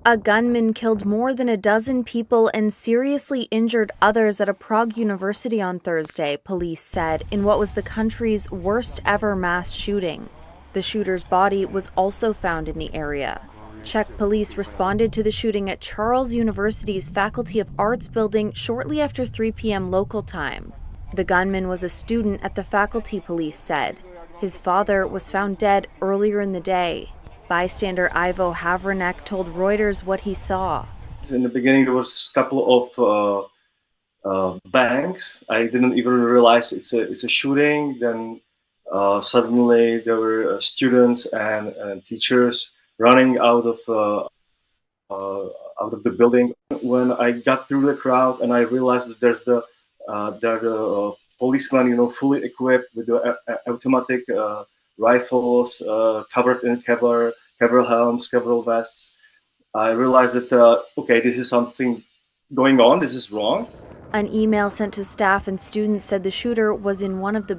A gunman killed more than a dozen people and seriously injured others at a Prague university on Thursday, police said, in what was the country's worst ever mass shooting. The shooter's body was also found in the area. Czech police responded to the shooting at Charles University's Faculty of Arts building shortly after 3 p.m. local time. The gunman was a student at the faculty, police said. His father was found dead earlier in the day. Bystander Ivo Havranek told Reuters what he saw. In the beginning, there was a couple of bangs. I didn't even realize it's a shooting. Then suddenly there were students and teachers running out of the building. When I got through the crowd and I realized that there are policemen, fully equipped with the automatic rifles, covered in Kevlar helms, Kevlar vests. I realized that, okay, this is something going on, this is wrong. An email sent to staff and students said the shooter was in one of the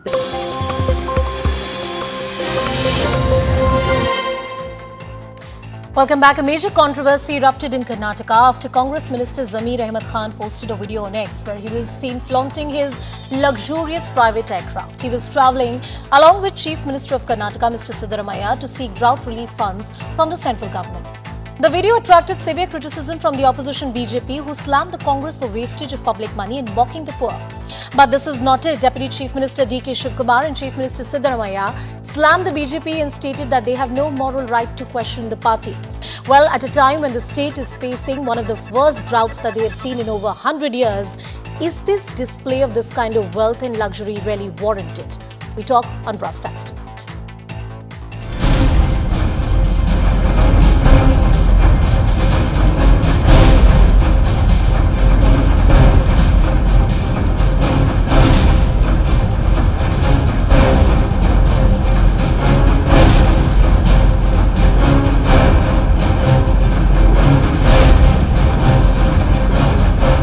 Welcome back. A major controversy erupted in Karnataka after Congress Minister Zamir Ahmed Khan posted a video on X where he was seen flaunting his luxurious private aircraft. He was travelling along with Chief Minister of Karnataka, Mr. Siddaramaiah, to seek drought relief funds from the central government. The video attracted severe criticism from the opposition BJP, who slammed the Congress for wastage of public money and mocking the poor. But this is not it. Deputy Chief Minister D.K. Shivkumar and Chief Minister Siddaramaiah slammed the BJP and stated that they have no moral right to question the party. Well, at a time when the state is facing one of the worst droughts that they have seen in over 100 years, is this display of this kind of wealth and luxury really warranted? We talk on Brass Tacks tonight.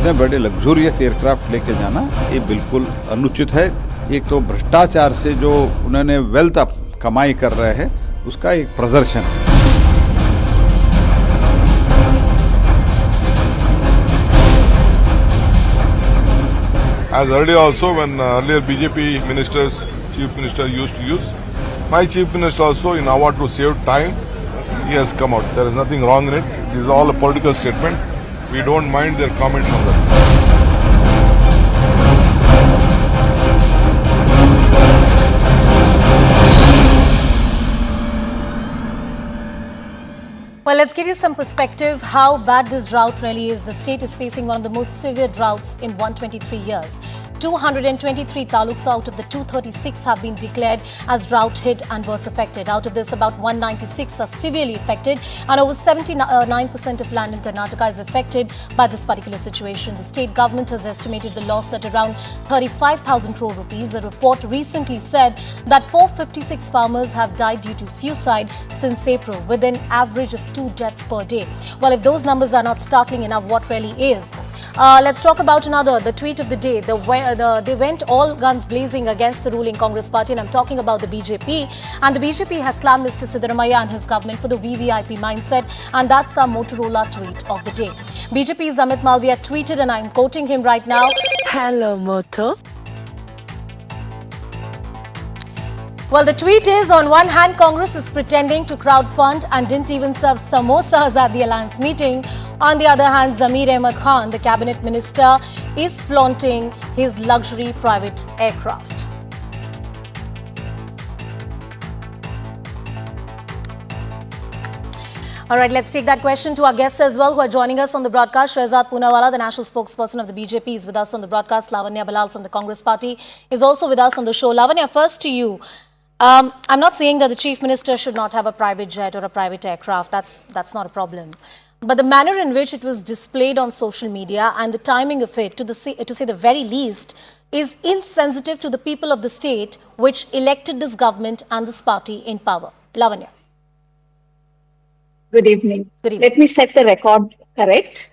इतने बड़े luxurious aircraft लेके जाना ये बिल्कुल अनुचित है। एक तो भ्रष्टाचार से जो उन्होंने वेल्थ कमाई कर रहे हैं उसका एक प्रदर्शन है। As earlier also, when earlier BJP ministers, chief minister used to use, my chief minister also, in order to save time, he has come out. There is nothing wrong in it. This is all a political statement. We don't mind their comments on that. Well, let's give you some perspective how bad this drought really is. The state is facing one of the most severe droughts in 123 years. 223 taluks out of the 236 have been declared as drought hit and worse affected. Out of this, about 196 are severely affected, and over 79% of land in Karnataka is affected by this particular situation. The state government has estimated the loss at around 35,000 crore rupees. A report recently said that 456 farmers have died due to suicide since April, with an average of 2 deaths per day. Well, if those numbers are not startling enough, what really is? Let's talk about another, the tweet of the day. They went all guns blazing against the ruling Congress party, and I'm talking about the BJP. And the BJP has slammed Mr. Siddaramaiah and his government for the VVIP mindset, and that's our Motorola tweet of the day. BJP's Amit Malviya tweeted, and I'm quoting him right now. Hello, Moto. Well, the tweet is, on one hand, Congress is pretending to crowdfund and didn't even serve samosas at the alliance meeting. On the other hand, Zamir Ahmed Khan, the cabinet minister, is flaunting his luxury private aircraft. All right, let's take that question to our guests as well who are joining us on the broadcast. Shehzad Poonawala, the national spokesperson of the BJP, is with us on the broadcast. Lavanya Balal from the Congress party is also with us on the show. Lavanya, first to you. I'm not saying that the chief minister should not have a private jet or a private aircraft. That's not a problem. But the manner in which it was displayed on social media and the timing of it, to say the very least, is insensitive to the people of the state which elected this government and this party in power. Lavanya. Good evening. Good evening. Let me set the record correct.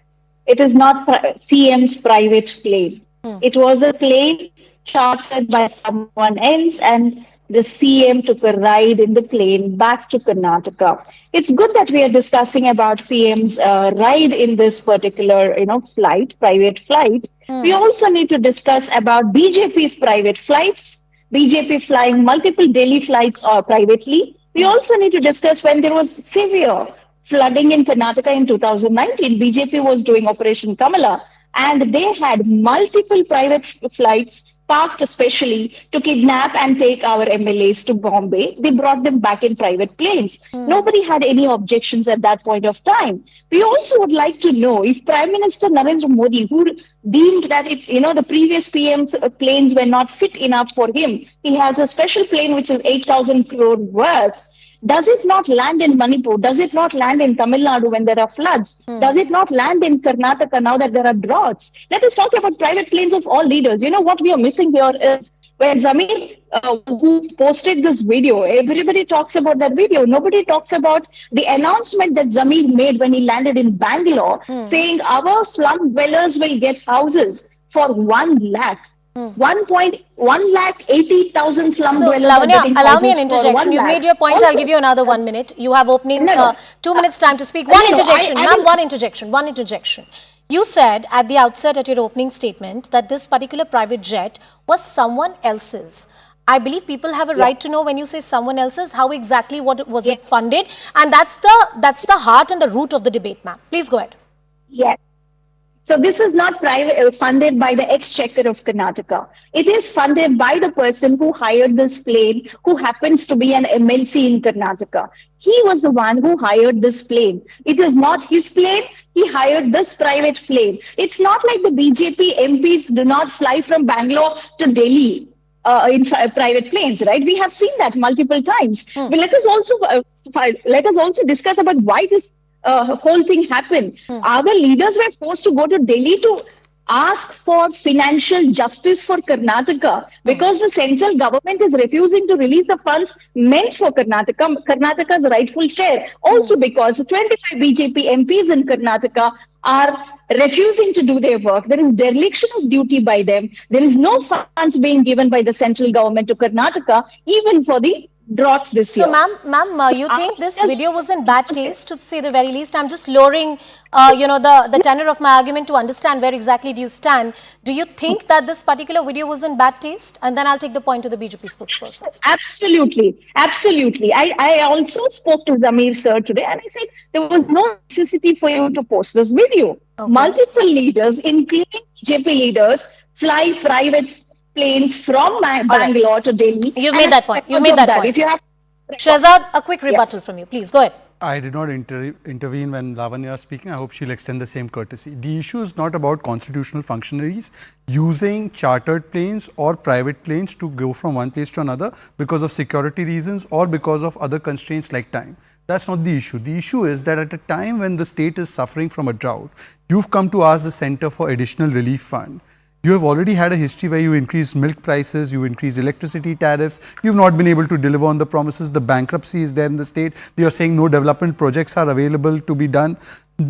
It is not CM's private plane. It was a plane chartered by someone else, and the CM took a ride in the plane back to Karnataka. It's good that we are discussing about PM's ride in this particular, flight, private flight. We also need to discuss about BJP's private flights, BJP flying multiple daily flights privately. We also need to discuss when there was severe flooding in Karnataka in 2019. BJP was doing Operation Kamala, and they had multiple private flights parked especially to kidnap and take our MLAs to Bombay. They brought them back in private planes. Nobody had any objections at that point of time. We also would like to know if Prime Minister Narendra Modi, who deemed that the previous PM's planes were not fit enough for him, he has a special plane which is 8,000 crore worth. Does it not land in Manipur? Does it not land in Tamil Nadu when there are floods? Does it not land in Karnataka now that there are droughts? Let us talk about private planes of all leaders. What we are missing here is when Zamir, who posted this video, everybody talks about that video. Nobody talks about the announcement that Zamir made when he landed in Bangalore, saying our slum dwellers will get houses for 1 lakh. 1,80,000 slum dwellers. Lavanya, allow me an interjection. You've made your point. Also, I'll give you another 1 minute. You have opening 2 minutes time to speak. One interjection. One interjection. You said at the outset at your opening statement that this particular private jet was someone else's. I believe people have a right to know when you say someone else's, how exactly was it funded, and that's the heart and the root of the debate, ma'am. Please go ahead. Yes. So this is not funded by the exchequer of Karnataka. It is funded by the person who hired this plane, who happens to be an MLC in Karnataka. He was the one who hired this plane. It is not his plane. He hired this private plane. It's not like the BJP MPs do not fly from Bangalore to Delhi in private planes, right? We have seen that multiple times. But let us also discuss about why this whole thing happened. Our leaders were forced to go to Delhi to ask for financial justice for Karnataka because the central government is refusing to release the funds meant for Karnataka's rightful share. Also because 25 BJP MPs in Karnataka are refusing to do their work. There is dereliction of duty by them. There is no funds being given by the central government to Karnataka, even for the drought this year. So, ma'am, you think this video was in bad taste, to say the very least? I'm just lowering, the tenor of my argument to understand where exactly do you stand. Do you think that this particular video was in bad taste? And then I'll take the point to the BJP spokesperson. Absolutely. I also spoke to Zamir sir today and I said there was no necessity for you to post this video. Okay. Multiple leaders, including BJP leaders, fly private planes from Bangalore to Delhi. You've made that point. If you have Shehzad, a quick rebuttal from you. Please, go ahead. I did not intervene when Lavanya was speaking. I hope she'll extend the same courtesy. The issue is not about constitutional functionaries using chartered planes or private planes to go from one place to another because of security reasons or because of other constraints like time. That's not the issue. The issue is that at a time when the state is suffering from a drought, you've come to ask the Center for Additional Relief Fund. You have already had a history where you increased milk prices, you increased electricity tariffs, you've not been able to deliver on the promises, the bankruptcy is there in the state, you're saying no development projects are available to be done.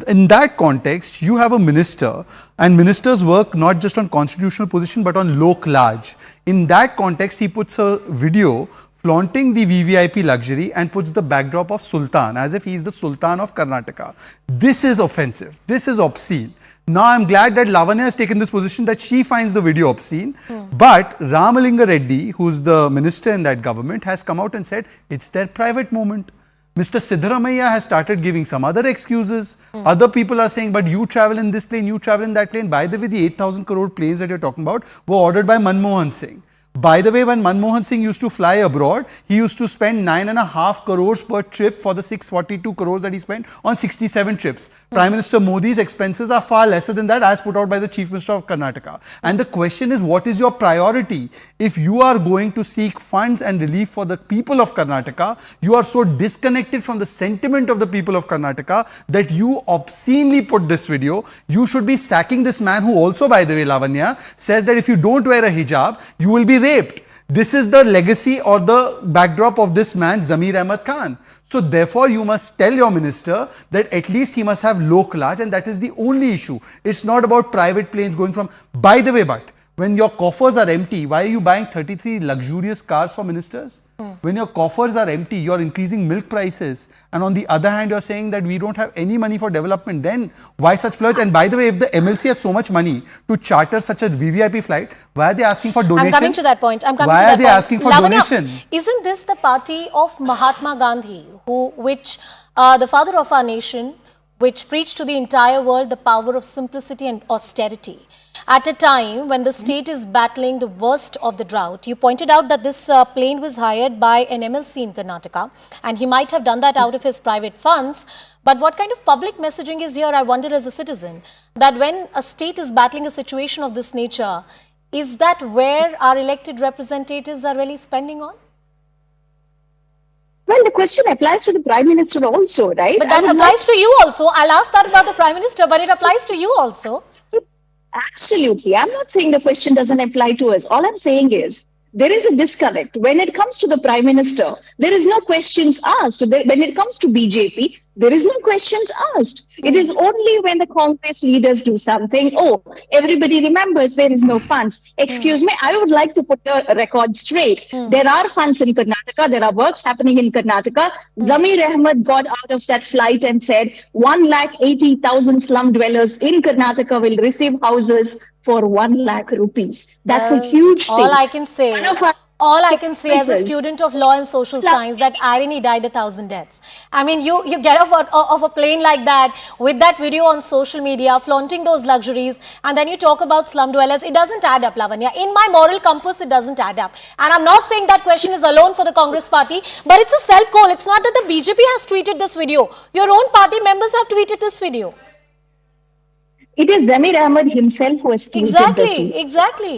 In that context, you have a minister, and ministers work not just on constitutional position but on lok laj. In that context, he puts a video flaunting the VVIP luxury and puts the backdrop of Sultan as if he is the Sultan of Karnataka. This is offensive. This is obscene. Now I'm glad that Lavanya has taken this position that she finds the video obscene. But Ramalinga Reddy, who's the minister in that government, has come out and said it's their private moment. Mr. Siddaramaiah has started giving some other excuses. Other people are saying, but you travel in this plane, you travel in that plane. By the way, the 8,000 crore planes that you're talking about were ordered by Manmohan Singh. By the way, when Manmohan Singh used to fly abroad, he used to spend 9.5 crores per trip for the 642 crores that he spent on 67 trips. Prime Minister Modi's expenses are far lesser than that as put out by the Chief Minister of Karnataka. And the question is, what is your priority? If you are going to seek funds and relief for the people of Karnataka, you are so disconnected from the sentiment of the people of Karnataka that you obscenely put this video. You should be sacking this man who also, by the way, Lavanya, says that if you don't wear a hijab, you will be raped. This is the legacy or the backdrop of this man, Zamir Ahmad Khan. So therefore, you must tell your minister that at least he must have lok laj, and that is the only issue. It's not about private planes going from, by the way, but When your coffers are empty, why are you buying 33 luxurious cars for ministers? When your coffers are empty, you're increasing milk prices. And on the other hand, you're saying that we don't have any money for development. Then why such splurge? And by the way, if the MLC has so much money to charter such a VVIP flight, why are they asking for donation? I'm coming to that point. Why are they asking for donation? Isn't this the party of Mahatma Gandhi, the father of our nation, which preached to the entire world the power of simplicity and austerity? At a time when the state is battling the worst of the drought, you pointed out that this plane was hired by an MLC in Karnataka, and he might have done that out of his private funds. But what kind of public messaging is here, I wonder, as a citizen, that when a state is battling a situation of this nature, is that where our elected representatives are really spending on? Well, the question applies to the Prime Minister also, right? But that applies to you also. I'll ask that about the Prime Minister, but it applies to you also. Absolutely. I'm not saying the question doesn't apply to us. All I'm saying is there is a disconnect. When it comes to the Prime Minister, there is no questions asked. When it comes to BJP, there is no questions asked. It is only when the Congress leaders do something, oh, everybody remembers there is no funds. Excuse me, I would like to put the record straight. There are funds in Karnataka. There are works happening in Karnataka. Zamir Ahmed got out of that flight and said 180,000 slum dwellers in Karnataka will receive houses for 1 lakh rupees. That's a huge thing. All I can say as a student of law and social science, that irony died 1,000 deaths. I mean, you get off of a plane like that with that video on social media, flaunting those luxuries, and then you talk about slum dwellers. It doesn't add up, Lavanya. In my moral compass, it doesn't add up. And I'm not saying that question is alone for the Congress party, but it's a self-goal. It's not that the BJP has tweeted this video. Your own party members have tweeted this video. It is Zamir Ahmed himself who has tweeted this video. Exactly.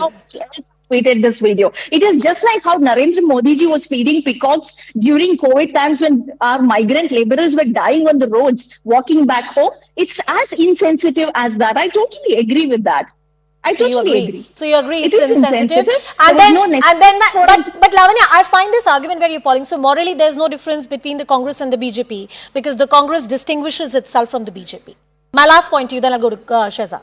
Tweeted this video. It is just like how Narendra Modi ji was feeding peacocks during COVID times when our migrant laborers were dying on the roads, walking back home. It's as insensitive as that. I totally agree with that. I totally agree. So you agree it's insensitive? But Lavanya, I find this argument very appalling. So morally, there's no difference between the Congress and the BJP because the Congress distinguishes itself from the BJP. My last point to you, then I'll go to Shehzad.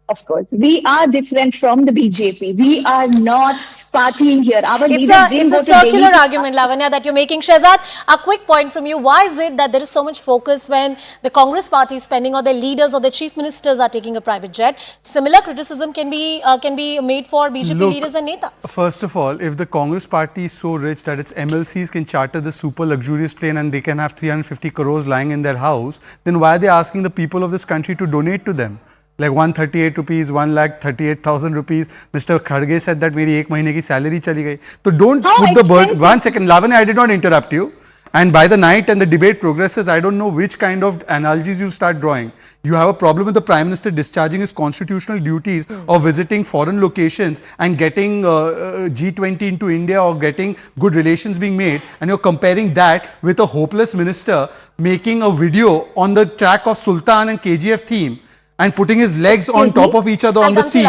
Of course, we are different from the BJP. We are not partying here. It's a circular argument, Lavanya, that you're making. Shehzad, a quick point from you. Why is it that there is so much focus when the Congress party is spending, or their leaders or their chief ministers are taking a private jet? Similar criticism can be made for BJP leaders and netas. First of all, if the Congress party is so rich that its MLCs can charter the super luxurious plane and they can have 350 crores lying in their house, then why are they asking the people of this country to donate to them? Like 138 rupees, 1,38,000 rupees. Mr. Kharge said that मेरी एक महीने की salary चली गई. So don't put the burden. 1 second, Lavanya, I did not interrupt you. And by the night and the debate progresses, I don't know which kind of analogies you start drawing. You have a problem with the Prime Minister discharging his constitutional duties of visiting foreign locations and getting G20 into India or getting good relations being made, and you're comparing that with a hopeless minister making a video on the track of Sultan and KGF theme and putting his legs on top of each other on the seat,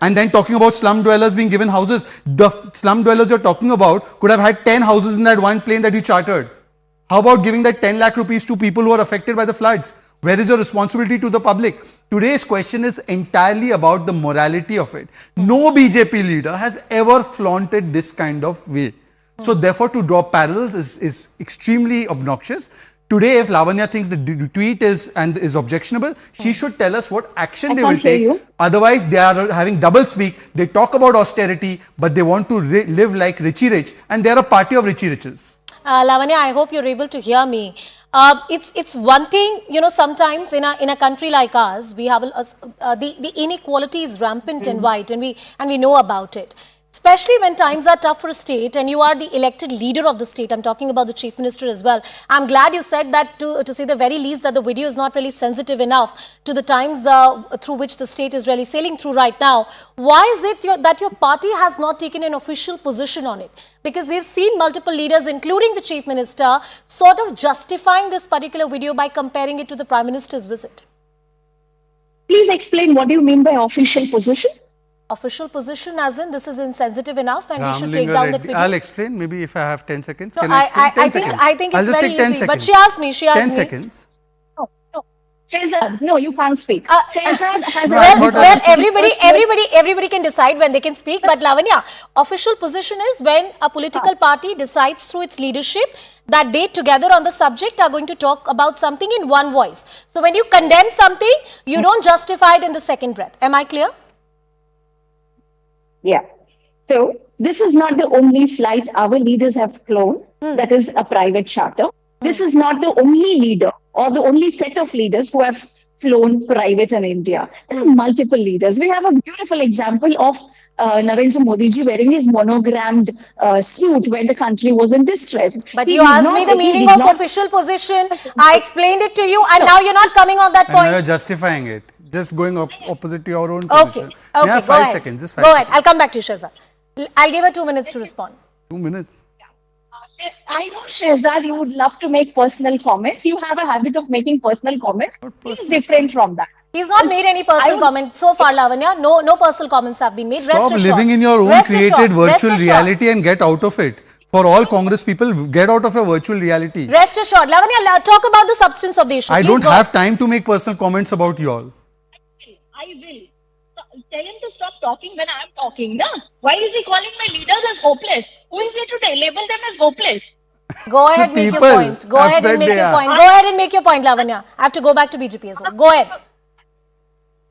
and then talking about slum dwellers being given houses. The slum dwellers you're talking about could have had 10 houses in that one plane that you chartered. How about giving that 10 lakh rupees to people who are affected by the floods? Where is your responsibility to the public? Today's question is entirely about the morality of it. No BJP leader has ever flaunted this kind of way. So therefore, to draw parallels is extremely obnoxious. Today, if Lavanya thinks the tweet is objectionable, she should tell us what action they will take. Otherwise, they are having double speak. They talk about austerity, but they want to live like Richie Rich, and they are a party of Richie Riches. Lavanya, I hope you're able to hear me. It's one thing, sometimes in a country like ours, we have the inequality is rampant and wide, and we know about it. Especially when times are tough for a state and you are the elected leader of the state. I'm talking about the chief minister as well. I'm glad you said that to say the very least that the video is not really sensitive enough to the times through which the state is really sailing through right now. Why is it that your party has not taken an official position on it? Because we've seen multiple leaders, including the chief minister, sort of justifying this particular video by comparing it to the prime minister's visit. Please explain, what do you mean by official position? Official position as in this is insensitive enough and we should take down that video. I'll explain maybe if I have 10 seconds. So Can I explain? 10 seconds. I think I'll it's just very take 10 easy. seconds. But she asked me. 10 seconds. No. Shehzad, no, you can't speak. Shehzad has everybody can decide when they can speak. But Lavanya, official position is when a political party decides through its leadership that they together on the subject are going to talk about something in one voice. So when you condemn something, you don't justify it in the second breath. Am I clear? Yeah. So this is not the only flight our leaders have flown. That is a private charter. This is not the only leader or the only set of leaders who have flown private in India. There are multiple leaders. We have a beautiful example of Narendra Modi ji wearing his monogrammed suit when the country was in distress. But you asked me the meaning of official position. I explained it to you, and now you're not coming on that point. And you're justifying it. Just going opposite to your own position. Okay, You have go 5 ahead. seconds. Just 5 Go seconds. ahead. I'll come back to you, Shehzad. I'll give her 2 minutes to respond. 2 minutes. I know, Shehzad, you would love to make personal comments. You have a habit of making personal comments. Please refrain from that. He's not made any personal comments so far, Lavanya. No personal comments have been made. Stop living in your own created virtual reality and get out of it. For all Congress people, get out of your virtual reality. Rest assured. Lavanya, talk about the substance of the issue. I don't have time to make personal comments about you all. I will. Tell him to stop talking when I am talking, na? Why is he calling my leaders as hopeless? Who is he to label them as hopeless? Go ahead, make your point. Go ahead and make your point. Go ahead and make your point, Lavanya. I have to go back to BJP as well. Go ahead.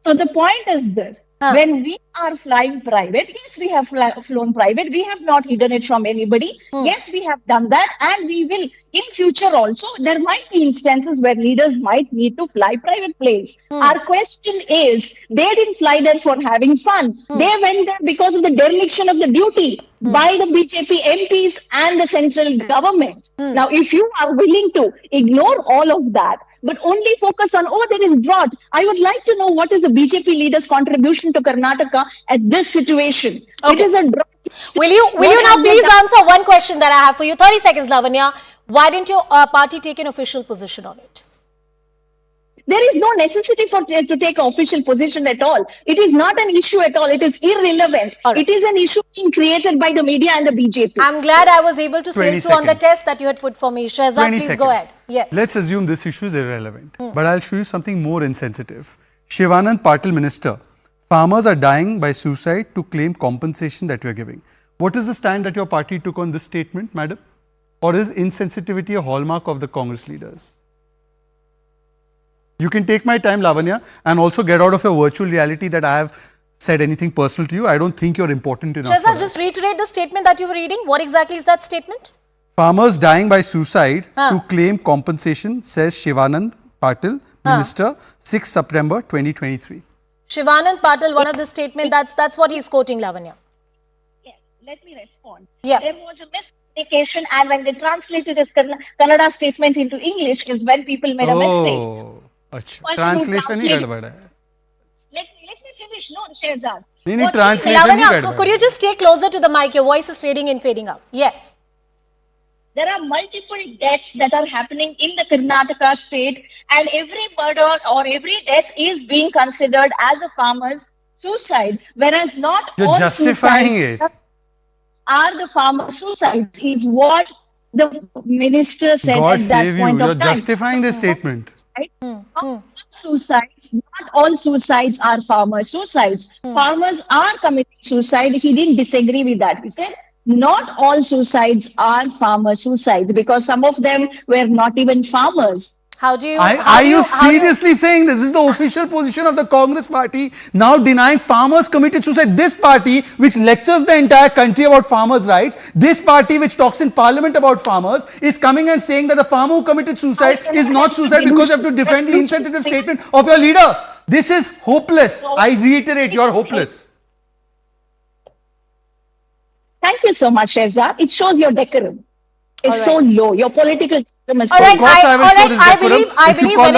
So the point is this. When we are flying private, yes, we have flown private. We have not hidden it from anybody. Yes, we have done that, and we will in future also. There might be instances where leaders might need to fly private planes. Our question is, they didn't fly there for having fun. They went there because of the dereliction of the duty by the BJP MPs and the central government. Now, if you are willing to ignore all of that, but only focus on, oh, there is drought. I would like to know what is the BJP leader's contribution to Karnataka at this situation. Okay. It is a drought. Will you now please answer one question that I have for you? 30 seconds, Lavanya. Why didn't your party take an official position on it? There is no necessity to take an official position at all. It is not an issue at all. It is irrelevant. It is an issue being created by the media and the BJP. I'm glad I was able to sail through on the test that you had put for me. Shehzad, please go ahead. Yes. Let's assume this issue is irrelevant. But I'll show you something more insensitive. Shivanand Patil Minister, farmers are dying by suicide to claim compensation that we are giving. What is the stand that your party took on this statement, madam? Or is insensitivity a hallmark of the Congress leaders? You can take my time, Lavanya, and also get out of your virtual reality that I have said anything personal to you. I don't think you're important enough. Shehzad, just reiterate the statement that you were reading. What exactly is that statement? Farmers dying by suicide to claim compensation, says Shivanand Patil, Minister, 6 September 2023. Shivanand Patil, one of the statement, that's what he's quoting, Lavanya. Yes, let me respond. Yeah. There was a miscommunication, and when they translated his Kannada statement into English is when people made a mistake. Translation ही गड़बड़ है. Let me finish. No, Shehzad. नहीं, translation ही गड़बड़ है. Lavanya, could you just stay closer to the mic? Your voice is fading in, fading out. Yes. There are multiple deaths that are happening in the Karnataka state, and every murder or every death is being considered as a farmer's suicide, whereas not You're all justifying suicides it. are the farmer's suicides, is what the minister said God at that save you. point You're of time. justifying this statement. Suicides, not all suicides are farmer suicides. Farmers are committing suicide. He didn't disagree with that. He said not all suicides are farmer suicides because some of them were not even farmers. How do you... Are you seriously saying this is the official position of the Congress party, now denying farmers committed suicide? This party, which lectures the entire country about farmers' rights, this party, which talks in parliament about farmers, is coming and saying that the farmer who committed suicide is not suicide because you have to defend the insensitive statement of your leader. This is hopeless. I reiterate, you're hopeless. Thank you so much, Shehzad. It shows your decorum. It's so low. Your political decorum is so low. I believe when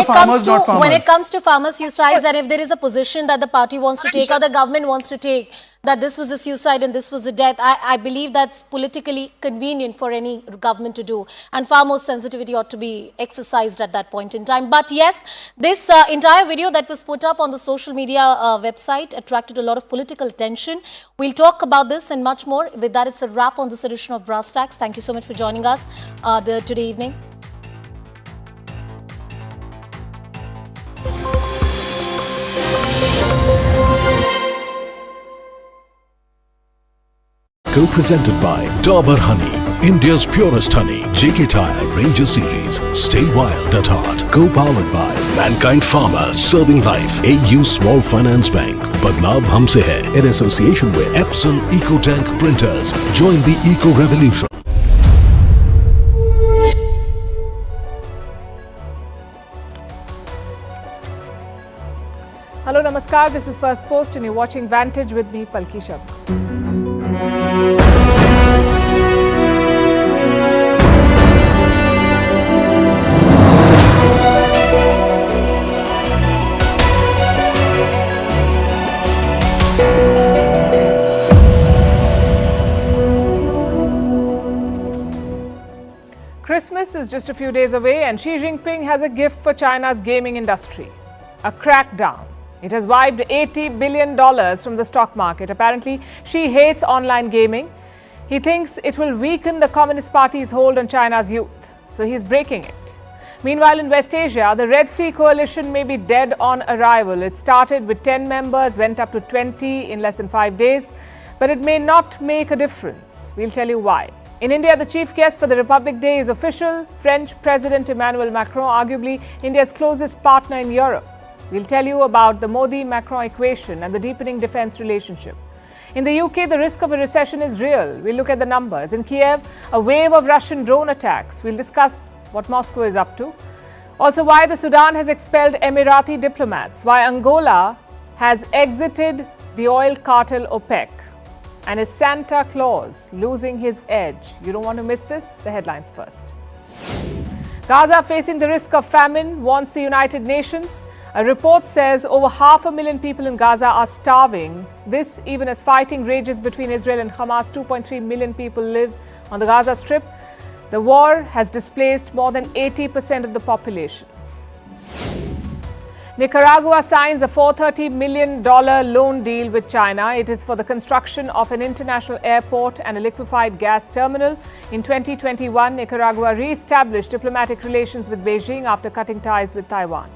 it comes to farmer suicides, and if there is a position that the party wants to take or the government wants to take, that this was a suicide and this was a death, I believe that's politically convenient for any government to do. And far more sensitivity ought to be exercised at that point in time. But yes, this entire video that was put up on the social media website attracted a lot of political attention. We'll talk about this and much more. With that, it's a wrap on this edition of Brass Tacks. Thank you so much for joining us today evening. Co-presented by Dabur Honey, India's purest honey. JK Tyre Ranger Series. Stay wild at heart. Co-powered by Mankind Pharma, serving life. AU Small Finance Bank. Badlav Humse Hai. In association with Epson EcoTank Printers. Join the eco revolution. Hello, Namaskar. This is First Post and you're watching Vantage with me, Palki Sharma. Christmas is just a few days away and Xi Jinping has a gift for China's gaming industry, a crackdown. It has wiped $80 billion from the stock market. Apparently, Xi hates online gaming. He thinks it will weaken the Communist Party's hold on China's youth, so he's breaking it. Meanwhile, in West Asia, the Red Sea coalition may be dead on arrival. It started with 10 members, went up to 20 in less than 5 days, but it may not make a difference. We'll tell you why. In India, the chief guest for the Republic Day is official. French President Emmanuel Macron, arguably India's closest partner in Europe. We'll tell you about the Modi-Macron equation and the deepening defense relationship. In the UK, the risk of a recession is real. We'll look at the numbers. In Kiev, a wave of Russian drone attacks. We'll discuss what Moscow is up to. Also, why the Sudan has expelled Emirati diplomats. Why Angola has exited the oil cartel OPEC. And is Santa Claus losing his edge? You don't want to miss this? The headlines first. Gaza facing the risk of famine, warns the United Nations. A report says over 500,000 people in Gaza are starving. This even as fighting rages between Israel and Hamas. 2.3 million people live on the Gaza Strip. The war has displaced more than 80% of the population. Nicaragua signs a $430 million loan deal with China. It is for the construction of an international airport and a liquefied gas terminal. In 2021, Nicaragua re-established diplomatic relations with Beijing after cutting ties with Taiwan.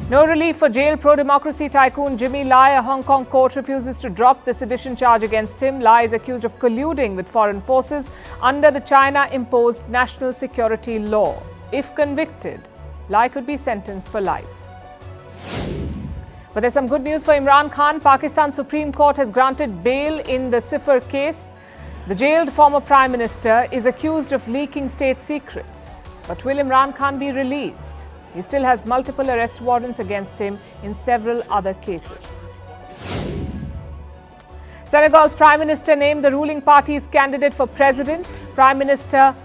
No relief for jailed pro-democracy tycoon Jimmy Lai. A Hong Kong court refuses to drop the sedition charge against him. Lai is accused of colluding with foreign forces under the China-imposed national security law. If convicted, Lai could be sentenced for life. But there's some good news for Imran Khan. Pakistan Supreme Court has granted bail in the Sifar case. The jailed former Prime Minister is accused of leaking state secrets. But will Imran Khan be released? He still has multiple arrest warrants against him in several other cases. Senegal's Prime Minister named the ruling party's candidate for president. Prime Minister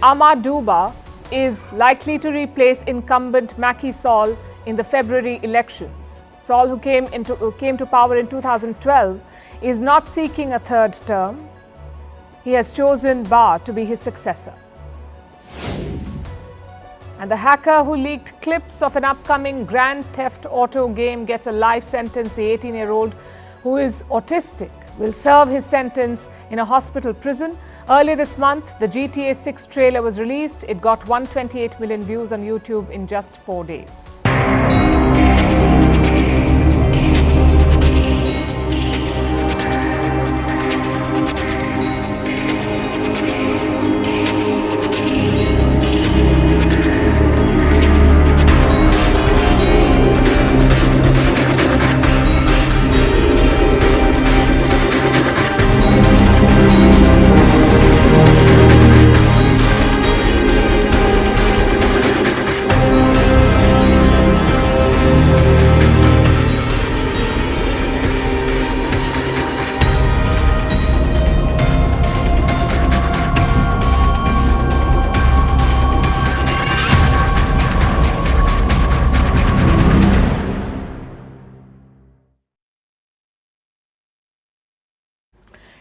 Amadou Ba is likely to replace incumbent Macky Sall in the February elections. Sall, who came to power in 2012, is not seeking a third term. He has chosen Ba to be his successor. And the hacker who leaked clips of an upcoming Grand Theft Auto game gets a life sentence. The 18-year-old, who is autistic, will serve his sentence in a hospital prison. Earlier this month, the GTA 6 trailer was released. It got 128 million views on YouTube in just 4 days.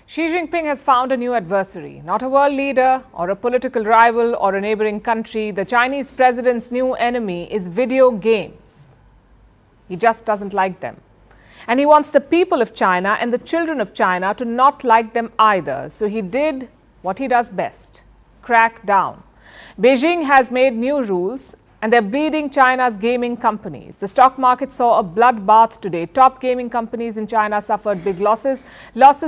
Xi Jinping has found a new adversary, not a world leader or a political rival or a neighboring country. The Chinese president's new enemy is video games. He just doesn't like them. And he wants the people of China and the children of China to not like them either. So he did what he does best, crack down. Beijing has made new rules and they're bleeding China's gaming companies. The stock market saw a bloodbath today. Top gaming companies in China suffered big losses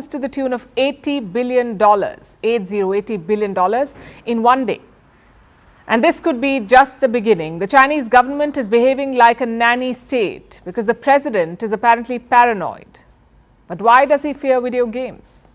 to the tune of $80 billion, $80 billion in one day. And this could be just the beginning. The Chinese government is behaving like a nanny state because the president is apparently paranoid. But why does he fear video games?